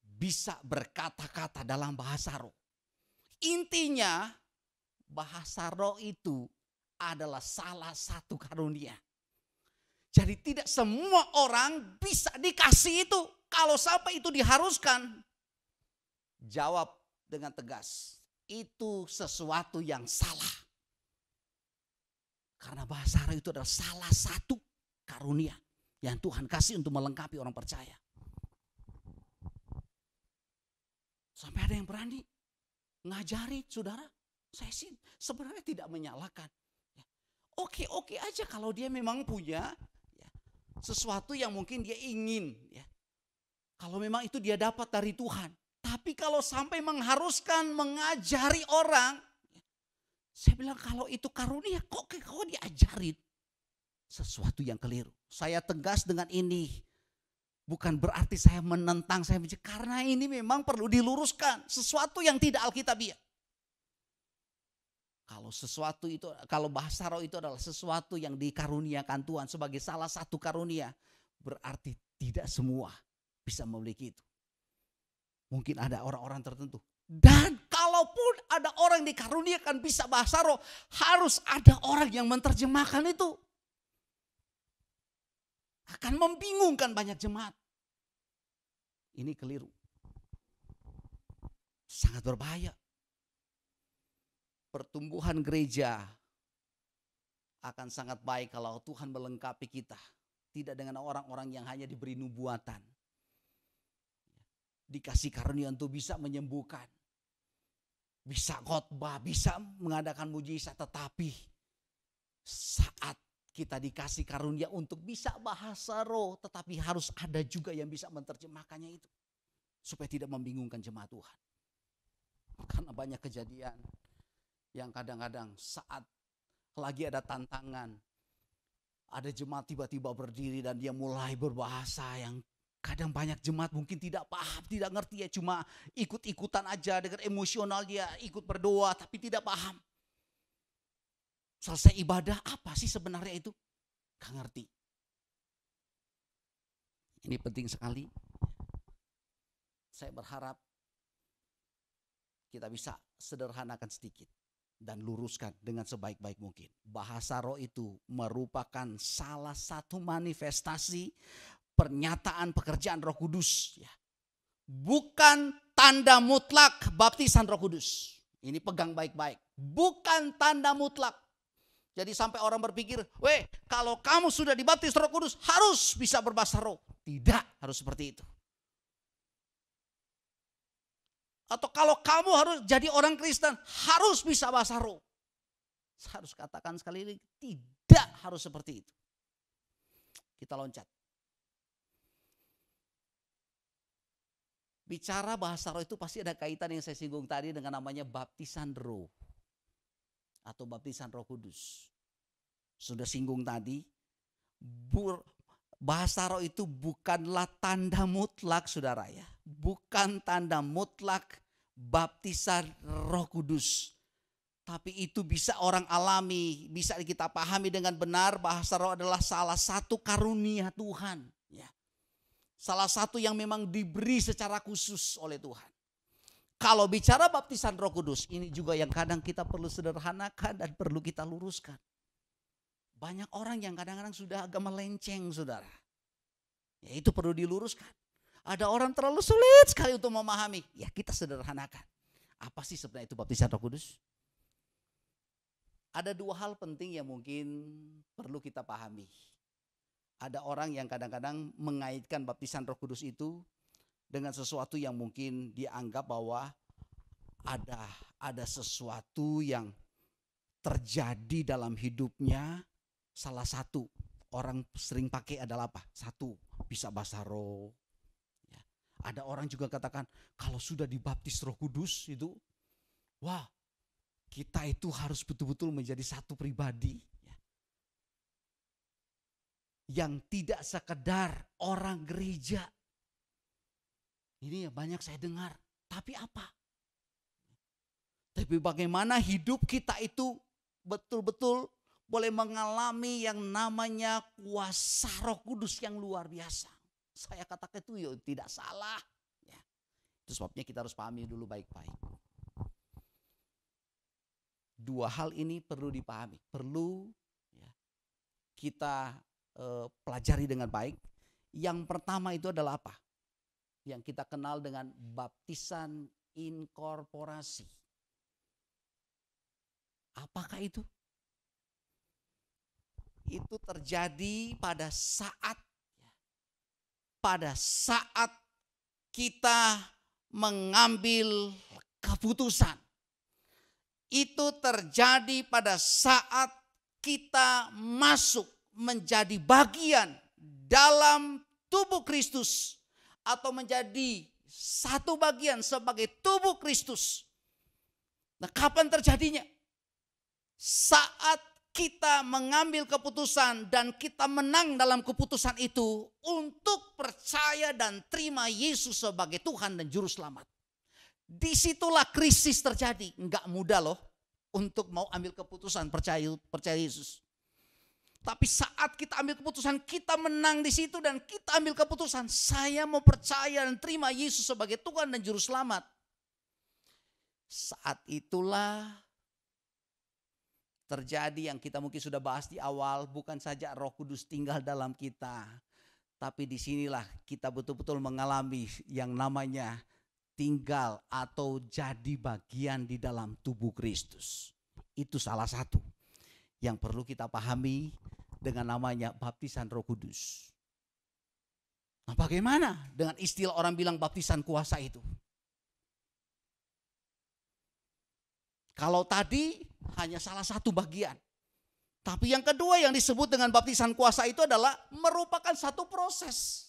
Bisa berkata-kata dalam bahasa roh. Intinya bahasa roh itu adalah salah satu karunia. Jadi tidak semua orang bisa dikasih itu. Kalau sampai itu diharuskan, jawab dengan tegas. Itu sesuatu yang salah. Karena bahasa roh itu adalah salah satu karunia yang Tuhan kasih untuk melengkapi orang percaya. Sampai ada yang berani ngajari saudara. Saya sih sebenarnya tidak menyalahkan. Oke aja kalau dia memang punya sesuatu yang mungkin dia ingin. Kalau memang itu dia dapat dari Tuhan. Tapi kalau sampai mengharuskan mengajari orang. Saya bilang kalau itu karunia kok diajarin. Sesuatu yang keliru. Saya tegas dengan ini. Bukan berarti saya menentang. Karena ini memang perlu diluruskan. Sesuatu yang tidak alkitabiah. Kalau bahasa roh itu adalah sesuatu yang dikaruniakan Tuhan sebagai salah satu karunia. Berarti tidak semua bisa memiliki itu. Mungkin ada orang-orang tertentu. Dan kalaupun ada orang dikaruniakan bisa bahasa roh, harus ada orang yang menerjemahkan itu. Akan membingungkan banyak jemaat. Ini keliru. Sangat berbahaya. Pertumbuhan gereja akan sangat baik kalau Tuhan melengkapi kita. Tidak dengan orang-orang yang hanya diberi nubuatan. Dikasih karunia untuk bisa menyembuhkan. Bisa khotbah, bisa mengadakan mujizat, tetapi saat kita dikasih karunia untuk bisa bahasa roh, tetapi harus ada juga yang bisa menerjemahkannya itu. Supaya tidak membingungkan jemaat Tuhan. Karena banyak kejadian yang kadang-kadang saat lagi ada tantangan, ada jemaat tiba-tiba berdiri dan dia mulai berbahasa yang kadang banyak jemaat mungkin tidak paham, tidak ngerti, ya cuma ikut-ikutan aja dengan emosional, dia ikut berdoa tapi tidak paham. Selesai ibadah apa sih sebenarnya itu? Gak ngerti. Ini penting sekali. Saya berharap kita bisa sederhanakan sedikit dan luruskan dengan sebaik-baik mungkin. Bahasa roh itu merupakan salah satu manifestasi pernyataan pekerjaan Roh Kudus, ya. Bukan tanda mutlak baptisan Roh Kudus. Ini pegang baik-baik. Bukan tanda mutlak. Jadi sampai orang berpikir, weh kalau kamu sudah dibaptis Roh Kudus harus bisa berbahasa roh. Tidak harus seperti itu. Atau kalau kamu harus jadi orang Kristen harus bisa bahasa roh. Saya harus katakan sekali lagi, tidak harus seperti itu. Kita loncat. Bicara bahasa roh itu pasti ada kaitan yang saya singgung tadi dengan namanya baptisan roh. Atau baptisan Roh Kudus. Sudah singgung tadi, bahasa roh itu bukanlah tanda mutlak saudara ya. Bukan tanda mutlak baptisan Roh Kudus. Tapi itu bisa orang alami, bisa kita pahami dengan benar. Bahasa roh adalah salah satu karunia Tuhan. Ya. Salah satu yang memang diberi secara khusus oleh Tuhan. Kalau bicara baptisan Roh Kudus, ini juga yang kadang kita perlu sederhanakan dan perlu kita luruskan. Banyak orang yang kadang-kadang sudah agak melenceng saudara. Ya itu perlu diluruskan. Ada orang terlalu sulit sekali untuk memahami. Ya kita sederhanakan. Apa sih sebenarnya itu baptisan Roh Kudus? Ada dua hal penting yang mungkin perlu kita pahami. Ada orang yang kadang-kadang mengaitkan baptisan Roh Kudus itu dengan sesuatu yang mungkin dianggap bahwa ada sesuatu yang terjadi dalam hidupnya. Salah satu orang sering pakai adalah apa? Satu, bisa bahasa roh. Ya. Ada orang juga katakan kalau sudah dibaptis Roh Kudus itu, wah kita itu harus betul-betul menjadi satu pribadi. Ya. Yang tidak sekedar orang gereja. Ini ya banyak saya dengar. Tapi apa? Tapi bagaimana hidup kita itu betul-betul boleh mengalami yang namanya kuasa Roh Kudus yang luar biasa. Saya katakan itu ya tidak salah. Ya. Itu sebabnya kita harus pahami dulu baik-baik. Dua hal ini perlu dipahami. Perlu ya, kita pelajari dengan baik. Yang pertama itu adalah apa? Yang kita kenal dengan baptisan inkorporasi. Apakah itu? Itu terjadi pada saat kita mengambil keputusan. Itu terjadi pada saat kita masuk menjadi bagian dalam tubuh Kristus. Atau menjadi satu bagian sebagai tubuh Kristus. Nah, kapan terjadinya? Saat kita mengambil keputusan dan kita menang dalam keputusan itu untuk percaya dan terima Yesus sebagai Tuhan dan Juru Selamat. Disitulah krisis terjadi. Enggak mudah loh untuk mau ambil keputusan percaya Yesus. Tapi saat kita ambil keputusan, kita menang di situ dan kita ambil keputusan. Saya mau percaya dan terima Yesus sebagai Tuhan dan Juru Selamat. Saat itulah terjadi yang kita mungkin sudah bahas di awal. Bukan saja Roh Kudus tinggal dalam kita. Tapi disinilah kita betul-betul mengalami yang namanya tinggal atau jadi bagian di dalam tubuh Kristus. Itu salah satu yang perlu kita pahami dengan namanya baptisan Roh Kudus. Nah, bagaimana dengan istilah orang bilang baptisan kuasa itu? Kalau tadi hanya salah satu bagian. Tapi yang kedua yang disebut dengan baptisan kuasa itu adalah merupakan satu proses.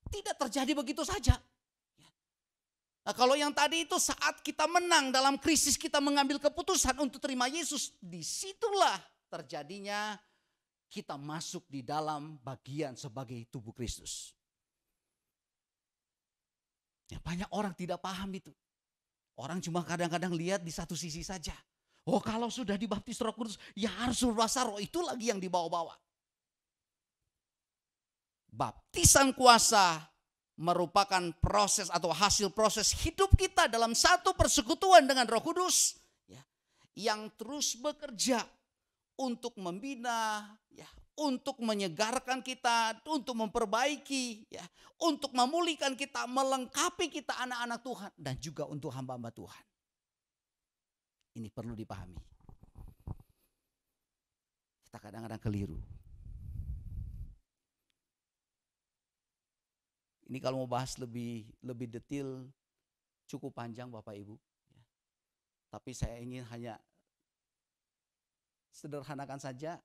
Tidak terjadi begitu saja. Nah, kalau yang tadi itu saat kita menang dalam krisis kita mengambil keputusan untuk terima Yesus. Disitulah terjadinya kita masuk di dalam bagian sebagai tubuh Kristus. Ya, banyak orang tidak paham itu. Orang cuma kadang-kadang lihat di satu sisi saja. Oh, kalau sudah dibaptis Roh Kudus ya harus berbahasa roh, itu lagi yang dibawa-bawa. Baptisan kuasa merupakan proses atau hasil proses hidup kita dalam satu persekutuan dengan Roh Kudus ya, yang terus bekerja untuk membina, ya, untuk menyegarkan kita, untuk memperbaiki, ya, untuk memulihkan kita, melengkapi kita anak-anak Tuhan dan juga untuk hamba-hamba Tuhan. Ini perlu dipahami. Kita kadang-kadang keliru. Ini kalau mau bahas lebih detail cukup panjang Bapak Ibu. Tapi saya ingin hanya sederhanakan saja.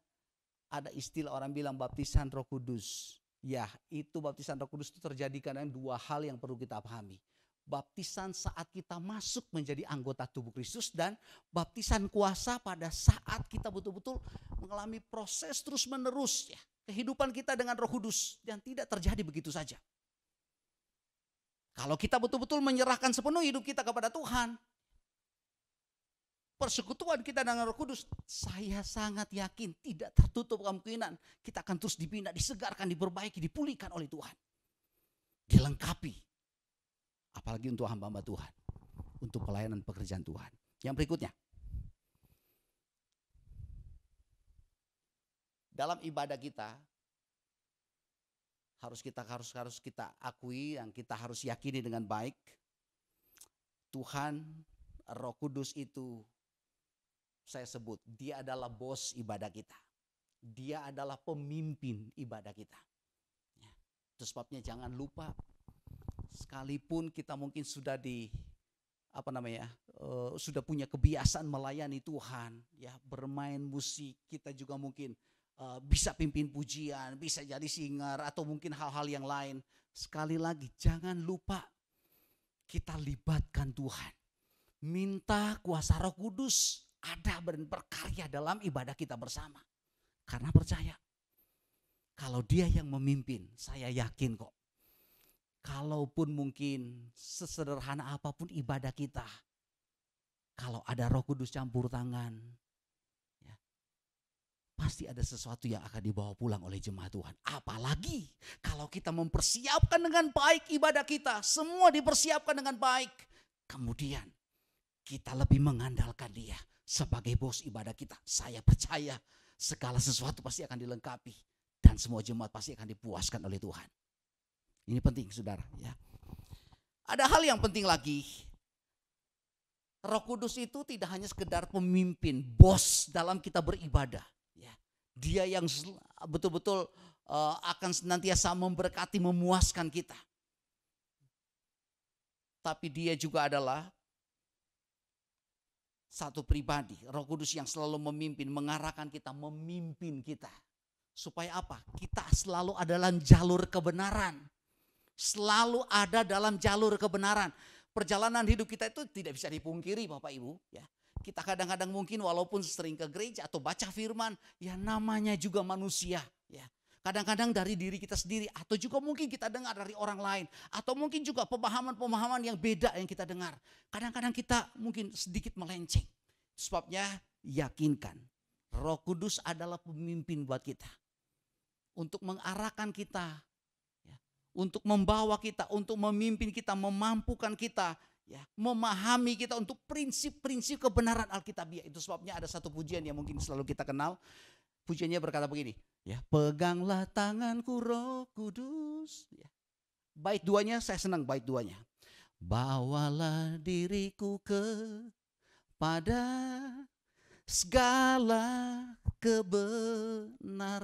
Ada istilah orang bilang baptisan Roh Kudus. Ya, itu baptisan Roh Kudus itu terjadi karena dua hal yang perlu kita pahami. Baptisan saat kita masuk menjadi anggota tubuh Kristus, dan baptisan kuasa pada saat kita betul-betul mengalami proses terus menerus ya, kehidupan kita dengan Roh Kudus, dan tidak terjadi begitu saja. Kalau kita betul-betul menyerahkan sepenuh hidup kita kepada Tuhan, persekutuan kita dengan Roh Kudus, saya sangat yakin tidak tertutup kemungkinan kita akan terus dibina, disegarkan, diperbaiki, dipulihkan oleh Tuhan. Dilengkapi. Apalagi untuk hamba-hamba Tuhan, untuk pelayanan pekerjaan Tuhan. Yang berikutnya, dalam ibadah kita harus kita akui, yang kita harus yakini dengan baik, Tuhan Roh Kudus itu, saya sebut, dia adalah bos ibadah kita. Dia adalah pemimpin ibadah kita. Itu sebabnya jangan lupa, sekalipun kita mungkin sudah sudah punya kebiasaan melayani Tuhan, ya, bermain musik, kita juga mungkin bisa pimpin pujian, bisa jadi singer, atau mungkin hal-hal yang lain. Sekali lagi, jangan lupa kita libatkan Tuhan. Minta kuasa Roh Kudus ada dan berkarya dalam ibadah kita bersama. Karena percaya, kalau dia yang memimpin, saya yakin kok, kalaupun mungkin sesederhana apapun ibadah kita, kalau ada Roh Kudus campur tangan, ya, pasti ada sesuatu yang akan dibawa pulang oleh jemaat Tuhan. Apalagi kalau kita mempersiapkan dengan baik ibadah kita, semua dipersiapkan dengan baik, kemudian kita lebih mengandalkan dia sebagai bos ibadah kita. Saya percaya segala sesuatu pasti akan dilengkapi, dan semua jemaat pasti akan dipuaskan oleh Tuhan. Ini penting, saudara. Ya. Ada hal yang penting lagi. Roh Kudus itu tidak hanya sekedar pemimpin, bos dalam kita beribadah. Ya. Dia yang betul-betul akan senantiasa memberkati, memuaskan kita. Tapi dia juga adalah satu pribadi, Roh Kudus yang selalu memimpin, mengarahkan kita, memimpin kita. Supaya apa? Kita selalu ada dalam jalur kebenaran. Selalu ada dalam jalur kebenaran. Perjalanan hidup kita itu tidak bisa dipungkiri Bapak Ibu. Ya. Kita kadang-kadang mungkin walaupun sering ke gereja atau baca firman, ya namanya juga manusia. Ya. Kadang-kadang dari diri kita sendiri, atau juga mungkin kita dengar dari orang lain, atau mungkin juga pemahaman-pemahaman yang beda yang kita dengar. Kadang-kadang kita mungkin sedikit melenceng. Sebabnya yakinkan, Roh Kudus adalah pemimpin buat kita. Untuk mengarahkan kita, ya, untuk membawa kita, untuk memimpin kita, memampukan kita, ya, memahami kita untuk prinsip-prinsip kebenaran Alkitabiah. Itu sebabnya ada satu pujian yang mungkin selalu kita kenal. Pujiannya berkata begini, ya, peganglah tanganku Roh Kudus. Ya. Bait duanya saya senang, bait duanya. Bawalah diriku kepada segala kebenaran,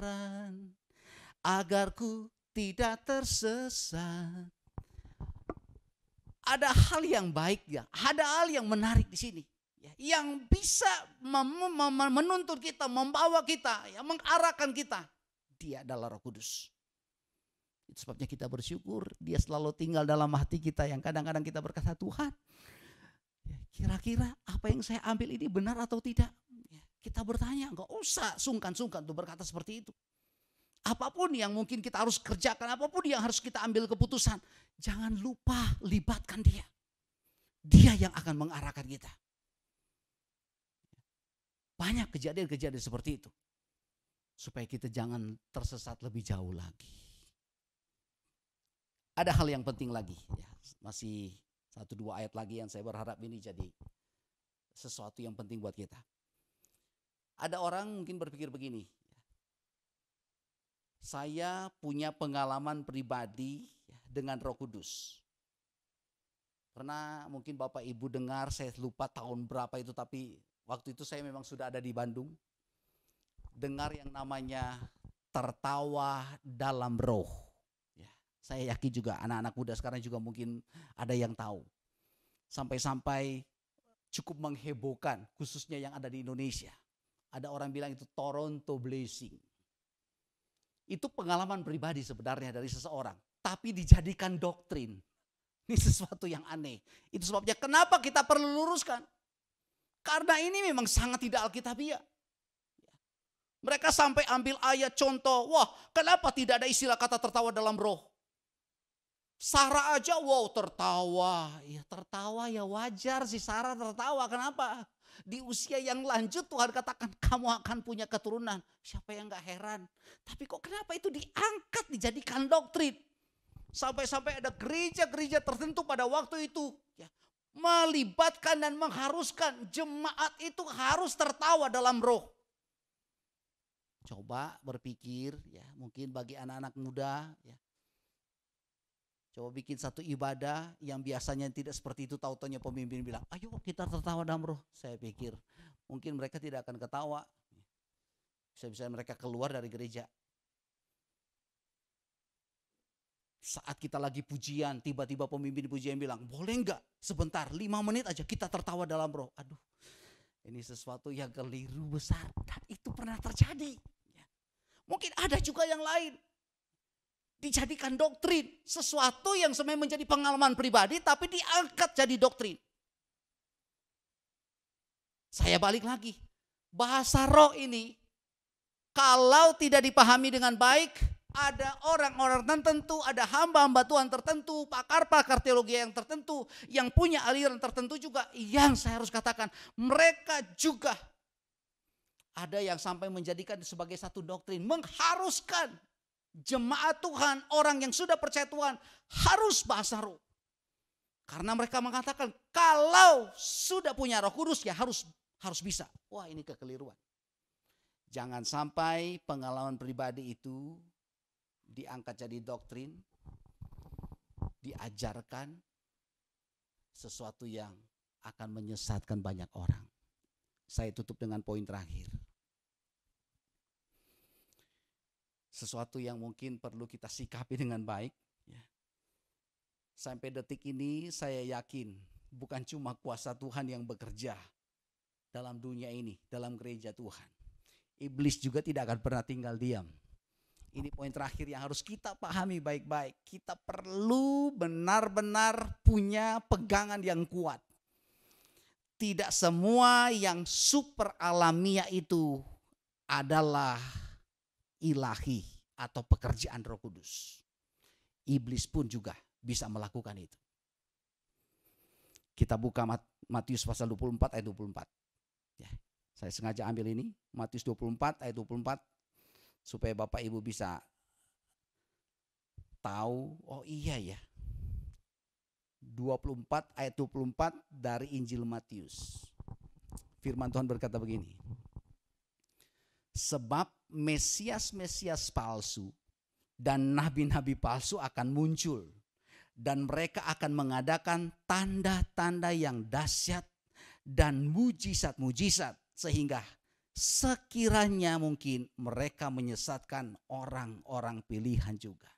agar ku tidak tersesat. Ada hal yang baik ya, ada hal yang menarik di sini. Ya, yang bisa menuntun kita, membawa kita, ya, mengarahkan kita. Dia adalah Roh Kudus. Itu sebabnya kita bersyukur dia selalu tinggal dalam hati kita, yang kadang-kadang kita berkata, Tuhan, ya, kira-kira apa yang saya ambil ini benar atau tidak? Ya, kita bertanya, enggak usah sungkan-sungkan untuk berkata seperti itu. Apapun yang mungkin kita harus kerjakan, apapun yang harus kita ambil keputusan, jangan lupa libatkan dia. Dia yang akan mengarahkan kita. Banyak kejadian-kejadian seperti itu. Supaya kita jangan tersesat lebih jauh lagi. Ada hal yang penting lagi. Ya, masih 1-2 ayat lagi yang saya berharap ini jadi sesuatu yang penting buat kita. Ada orang mungkin berpikir begini. Saya punya pengalaman pribadi dengan Roh Kudus. Pernah mungkin Bapak Ibu dengar, saya lupa tahun berapa itu, tapi waktu itu saya memang sudah ada di Bandung. dengar yang namanya tertawa dalam roh. Ya, saya yakin juga anak-anak muda sekarang juga mungkin ada yang tahu. Sampai-sampai cukup menghebohkan, khususnya yang ada di Indonesia. Ada orang bilang itu Toronto Blessing. Itu pengalaman pribadi sebenarnya dari seseorang, tapi dijadikan doktrin. Ini sesuatu yang aneh. Itu sebabnya kenapa kita perlu luruskan. Karena ini memang sangat tidak alkitabiah. Mereka sampai ambil ayat contoh, wah kenapa tidak ada istilah kata tertawa dalam roh. Sarah aja wow tertawa. Ya tertawa ya wajar sih Sarah tertawa, kenapa? Di usia yang lanjut Tuhan katakan kamu akan punya keturunan. Siapa yang gak heran. Tapi kok kenapa itu diangkat dijadikan doktrin. Sampai-sampai ada gereja-gereja tertentu pada waktu itu ya, melibatkan dan mengharuskan jemaat itu harus tertawa dalam roh. Coba berpikir ya, mungkin bagi anak-anak muda ya, coba bikin satu ibadah yang biasanya tidak seperti itu, tahu-taunya pemimpin bilang ayo kita tertawa dalam roh. Saya pikir mungkin mereka tidak akan ketawa, bisa-bisa mereka keluar dari gereja. Saat kita lagi pujian, tiba-tiba pemimpin pujian bilang, boleh enggak sebentar 5 menit aja kita tertawa dalam roh. Aduh, ini sesuatu yang keliru besar dan itu pernah terjadi. Mungkin ada juga yang lain. Dijadikan doktrin, sesuatu yang sebenarnya menjadi pengalaman pribadi tapi diangkat jadi doktrin. Saya balik lagi, bahasa roh ini kalau tidak dipahami dengan baik, ada orang-orang tertentu, ada hamba-hamba Tuhan tertentu, pakar-pakar teologi yang tertentu, yang punya aliran tertentu juga, yang saya harus katakan, mereka juga ada yang sampai menjadikan sebagai satu doktrin, mengharuskan jemaat Tuhan, orang yang sudah percaya Tuhan, harus bahasa roh. Karena mereka mengatakan, kalau sudah punya Roh Kudus ya harus bisa. Wah, ini kekeliruan. Jangan sampai pengalaman pribadi itu diangkat jadi doktrin, diajarkan sesuatu yang akan menyesatkan banyak orang. Saya tutup dengan poin terakhir. Sesuatu yang mungkin perlu kita sikapi dengan baik. Ya. Sampai detik ini saya yakin bukan cuma kuasa Tuhan yang bekerja dalam dunia ini, dalam gereja Tuhan. Iblis juga tidak akan pernah tinggal diam. Ini poin terakhir yang harus kita pahami baik-baik. Kita perlu benar-benar punya pegangan yang kuat. Tidak semua yang super alamiah itu adalah ilahi atau pekerjaan Roh Kudus. Iblis pun juga bisa melakukan itu. Kita buka Matius pasal 24 ayat 24. Ya, saya sengaja ambil ini, Matius 24 ayat 24. Supaya Bapak Ibu bisa tahu, oh iya ya. 24 ayat 24 dari Injil Matius. Firman Tuhan berkata begini. Sebab Mesias-Mesias palsu dan nabi-nabi palsu akan muncul. Dan mereka akan mengadakan tanda-tanda yang dahsyat dan mujizat-mujizat. Sehingga sekiranya mungkin mereka menyesatkan orang-orang pilihan juga.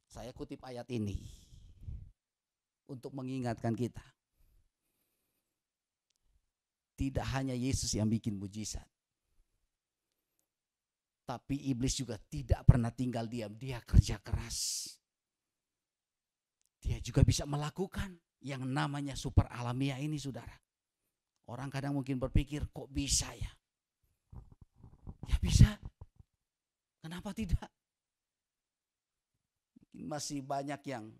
Saya kutip ayat ini untuk mengingatkan kita. Tidak hanya Yesus yang bikin mujizat. Tapi iblis juga tidak pernah tinggal diam. Dia kerja keras. Dia juga bisa melakukan yang namanya super alamiah ini, saudara. Orang kadang mungkin berpikir, kok bisa ya? Ya bisa. Kenapa tidak? Masih banyak yang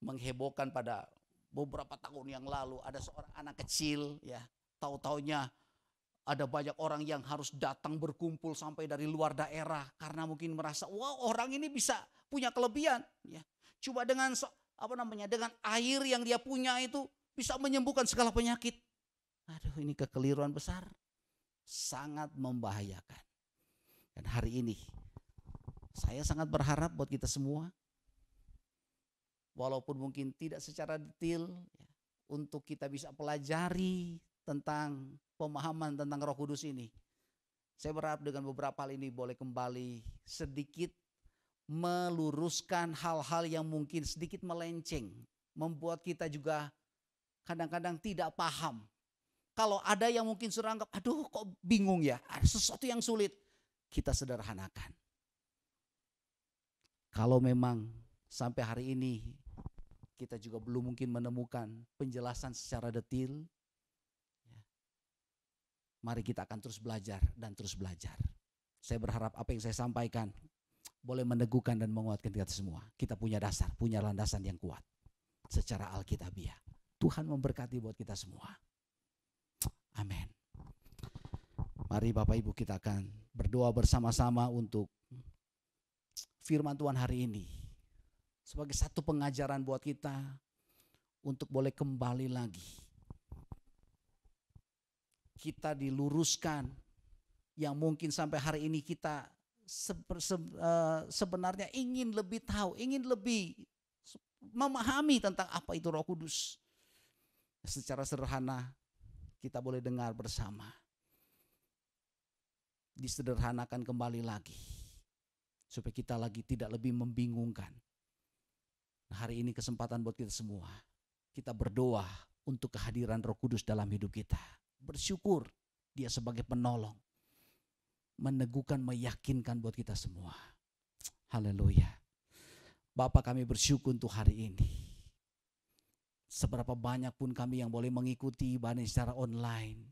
menghebohkan pada beberapa tahun yang lalu. Ada seorang anak kecil, ya, tahu-taunya ada banyak orang yang harus datang berkumpul sampai dari luar daerah. Karena mungkin merasa, wah orang ini bisa punya kelebihan. Ya. Coba dengan dengan air yang dia punya itu bisa menyembuhkan segala penyakit. Aduh, ini kekeliruan besar, sangat membahayakan. Dan hari ini saya sangat berharap buat kita semua, walaupun mungkin tidak secara detail, ya, untuk kita bisa pelajari tentang pemahaman tentang Roh Kudus ini. Saya berharap dengan beberapa hal ini boleh kembali sedikit meluruskan hal-hal yang mungkin sedikit melenceng, membuat kita juga kadang-kadang tidak paham. Kalau ada yang mungkin sudah anggap, aduh kok bingung ya, ada sesuatu yang sulit, kita sederhanakan. Kalau memang sampai hari ini kita juga belum mungkin menemukan penjelasan secara detail, mari kita akan terus belajar dan terus belajar. Saya berharap apa yang saya sampaikan boleh meneguhkan dan menguatkan kita semua. Kita punya dasar, punya landasan yang kuat secara alkitabiah. Tuhan memberkati buat kita semua. Amin. Mari Bapak Ibu kita akan berdoa bersama-sama untuk firman Tuhan hari ini. Sebagai satu pengajaran buat kita untuk boleh kembali lagi. Kita diluruskan yang mungkin sampai hari ini kita sebenarnya ingin lebih tahu, ingin lebih memahami tentang apa itu Roh Kudus. Secara sederhana kita boleh dengar bersama. Disederhanakan kembali lagi supaya kita lagi tidak lebih membingungkan. Hari ini kesempatan buat kita semua. Kita berdoa untuk kehadiran Roh Kudus dalam hidup kita. Bersyukur Dia sebagai penolong. Meneguhkan, meyakinkan buat kita semua. Haleluya. Bapa, kami bersyukur untuk hari ini. Seberapa banyak pun kami yang boleh mengikuti ibadah secara online.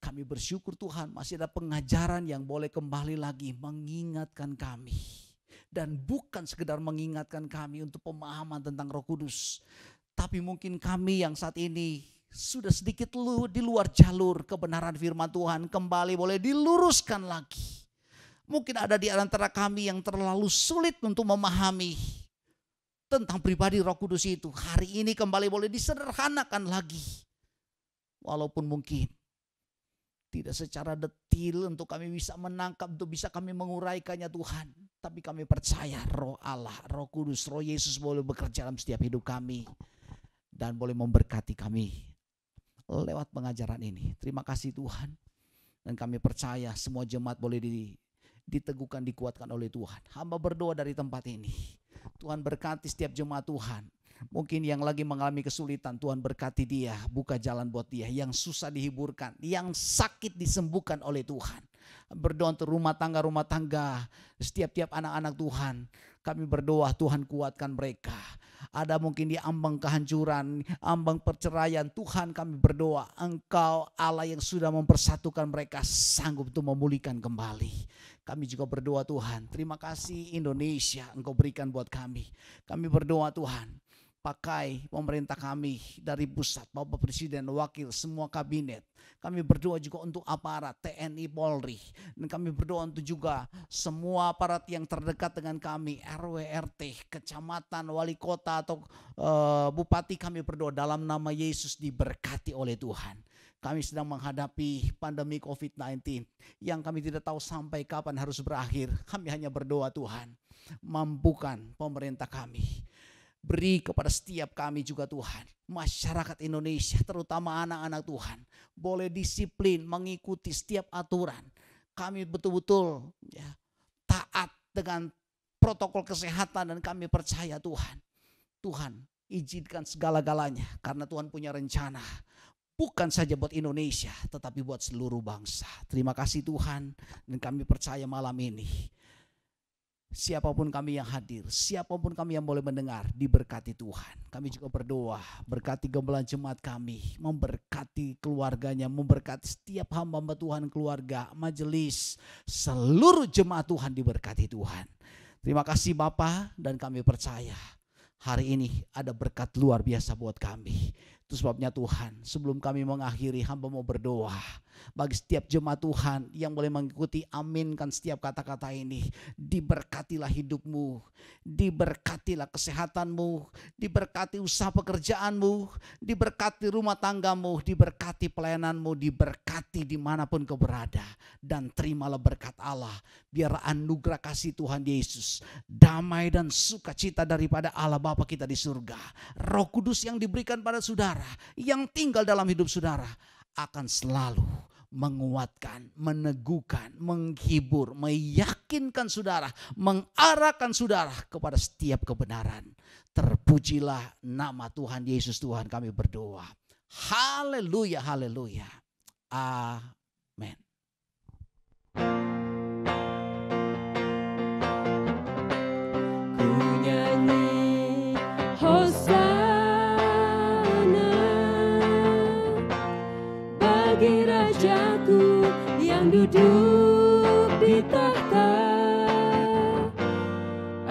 Kami bersyukur Tuhan masih ada pengajaran yang boleh kembali lagi mengingatkan kami. Dan bukan sekedar mengingatkan kami untuk pemahaman tentang Roh Kudus. Tapi mungkin kami yang saat ini sudah sedikit di luar jalur kebenaran firman Tuhan kembali boleh diluruskan lagi. Mungkin ada di antara kami yang terlalu sulit untuk memahami tentang pribadi Roh Kudus itu. Hari ini kembali boleh disederhanakan lagi. Walaupun mungkin tidak secara detil untuk kami bisa menangkap, untuk bisa kami menguraikannya Tuhan. Tapi kami percaya Roh Allah, Roh Kudus, Roh Yesus boleh bekerja dalam setiap hidup kami. Dan boleh memberkati kami lewat pengajaran ini. Terima kasih Tuhan. Dan kami percaya semua jemaat boleh diteguhkan, dikuatkan oleh Tuhan. Hamba berdoa dari tempat ini. Tuhan berkati setiap jemaat Tuhan. Mungkin yang lagi mengalami kesulitan, Tuhan berkati dia, buka jalan buat dia. Yang susah dihiburkan, yang sakit disembuhkan oleh Tuhan. Berdoa untuk rumah tangga, setiap anak-anak Tuhan. Kami berdoa Tuhan kuatkan mereka. Ada mungkin di ambang kehancuran, ambang perceraian. Tuhan kami berdoa, Engkau Allah yang sudah mempersatukan mereka sanggup untuk memulihkan kembali. Kami juga berdoa Tuhan, terima kasih Indonesia Engkau berikan buat kami. Kami berdoa Tuhan, pakai pemerintah kami dari pusat, Bapak Presiden, Wakil, semua kabinet. Kami berdoa juga untuk aparat TNI, Polri. Dan kami berdoa untuk juga semua aparat yang terdekat dengan kami, RW, RT, kecamatan, wali kota atau bupati. Kami berdoa dalam nama Yesus diberkati oleh Tuhan. Kami sedang menghadapi pandemi COVID-19 yang kami tidak tahu sampai kapan harus berakhir. Kami hanya berdoa Tuhan, mampukan pemerintah kami. Beri kepada setiap kami juga Tuhan, masyarakat Indonesia terutama anak-anak Tuhan, boleh disiplin mengikuti setiap aturan. Kami betul-betul taat dengan protokol kesehatan dan kami percaya Tuhan. Tuhan izinkan segala-galanya karena Tuhan punya rencana. Bukan saja buat Indonesia tetapi buat seluruh bangsa. Terima kasih Tuhan dan kami percaya malam ini. Siapapun kami yang hadir, siapapun kami yang boleh mendengar, diberkati Tuhan. Kami juga berdoa, berkati gembala jemaat kami, memberkati keluarganya, memberkati setiap hamba-hamba Tuhan, keluarga, majelis, seluruh jemaat Tuhan diberkati Tuhan. Terima kasih Bapa dan kami percaya hari ini ada berkat luar biasa buat kami. Itu sebabnya Tuhan, sebelum kami mengakhiri, hamba mau berdoa bagi setiap jemaat Tuhan yang boleh mengikuti, aminkan setiap kata-kata ini. Diberkatilah hidupmu, diberkatilah kesehatanmu, diberkati usaha pekerjaanmu, diberkati rumah tanggamu, diberkati pelayananmu, diberkati dimanapun kau berada. Dan terimalah berkat Allah, biar anugerah kasih Tuhan Yesus, damai dan sukacita daripada Allah Bapa kita di surga, Roh Kudus yang diberikan pada saudara, yang tinggal dalam hidup saudara, akan selalu menguatkan, meneguhkan, menghibur, meyakinkan saudara, mengarahkan saudara kepada setiap kebenaran. Terpujilah nama Tuhan Yesus Tuhan kami berdoa. Haleluya, haleluya. Amin. Ku nyanyi Hosana bagi Rajaku yang duduk di tahta.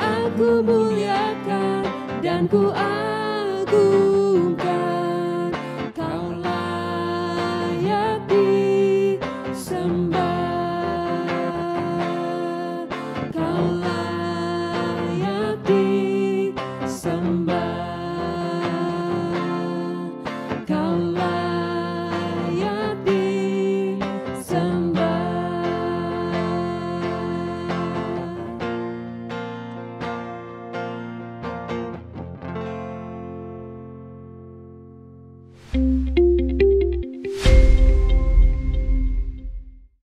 Aku muliakan dan ku agungkan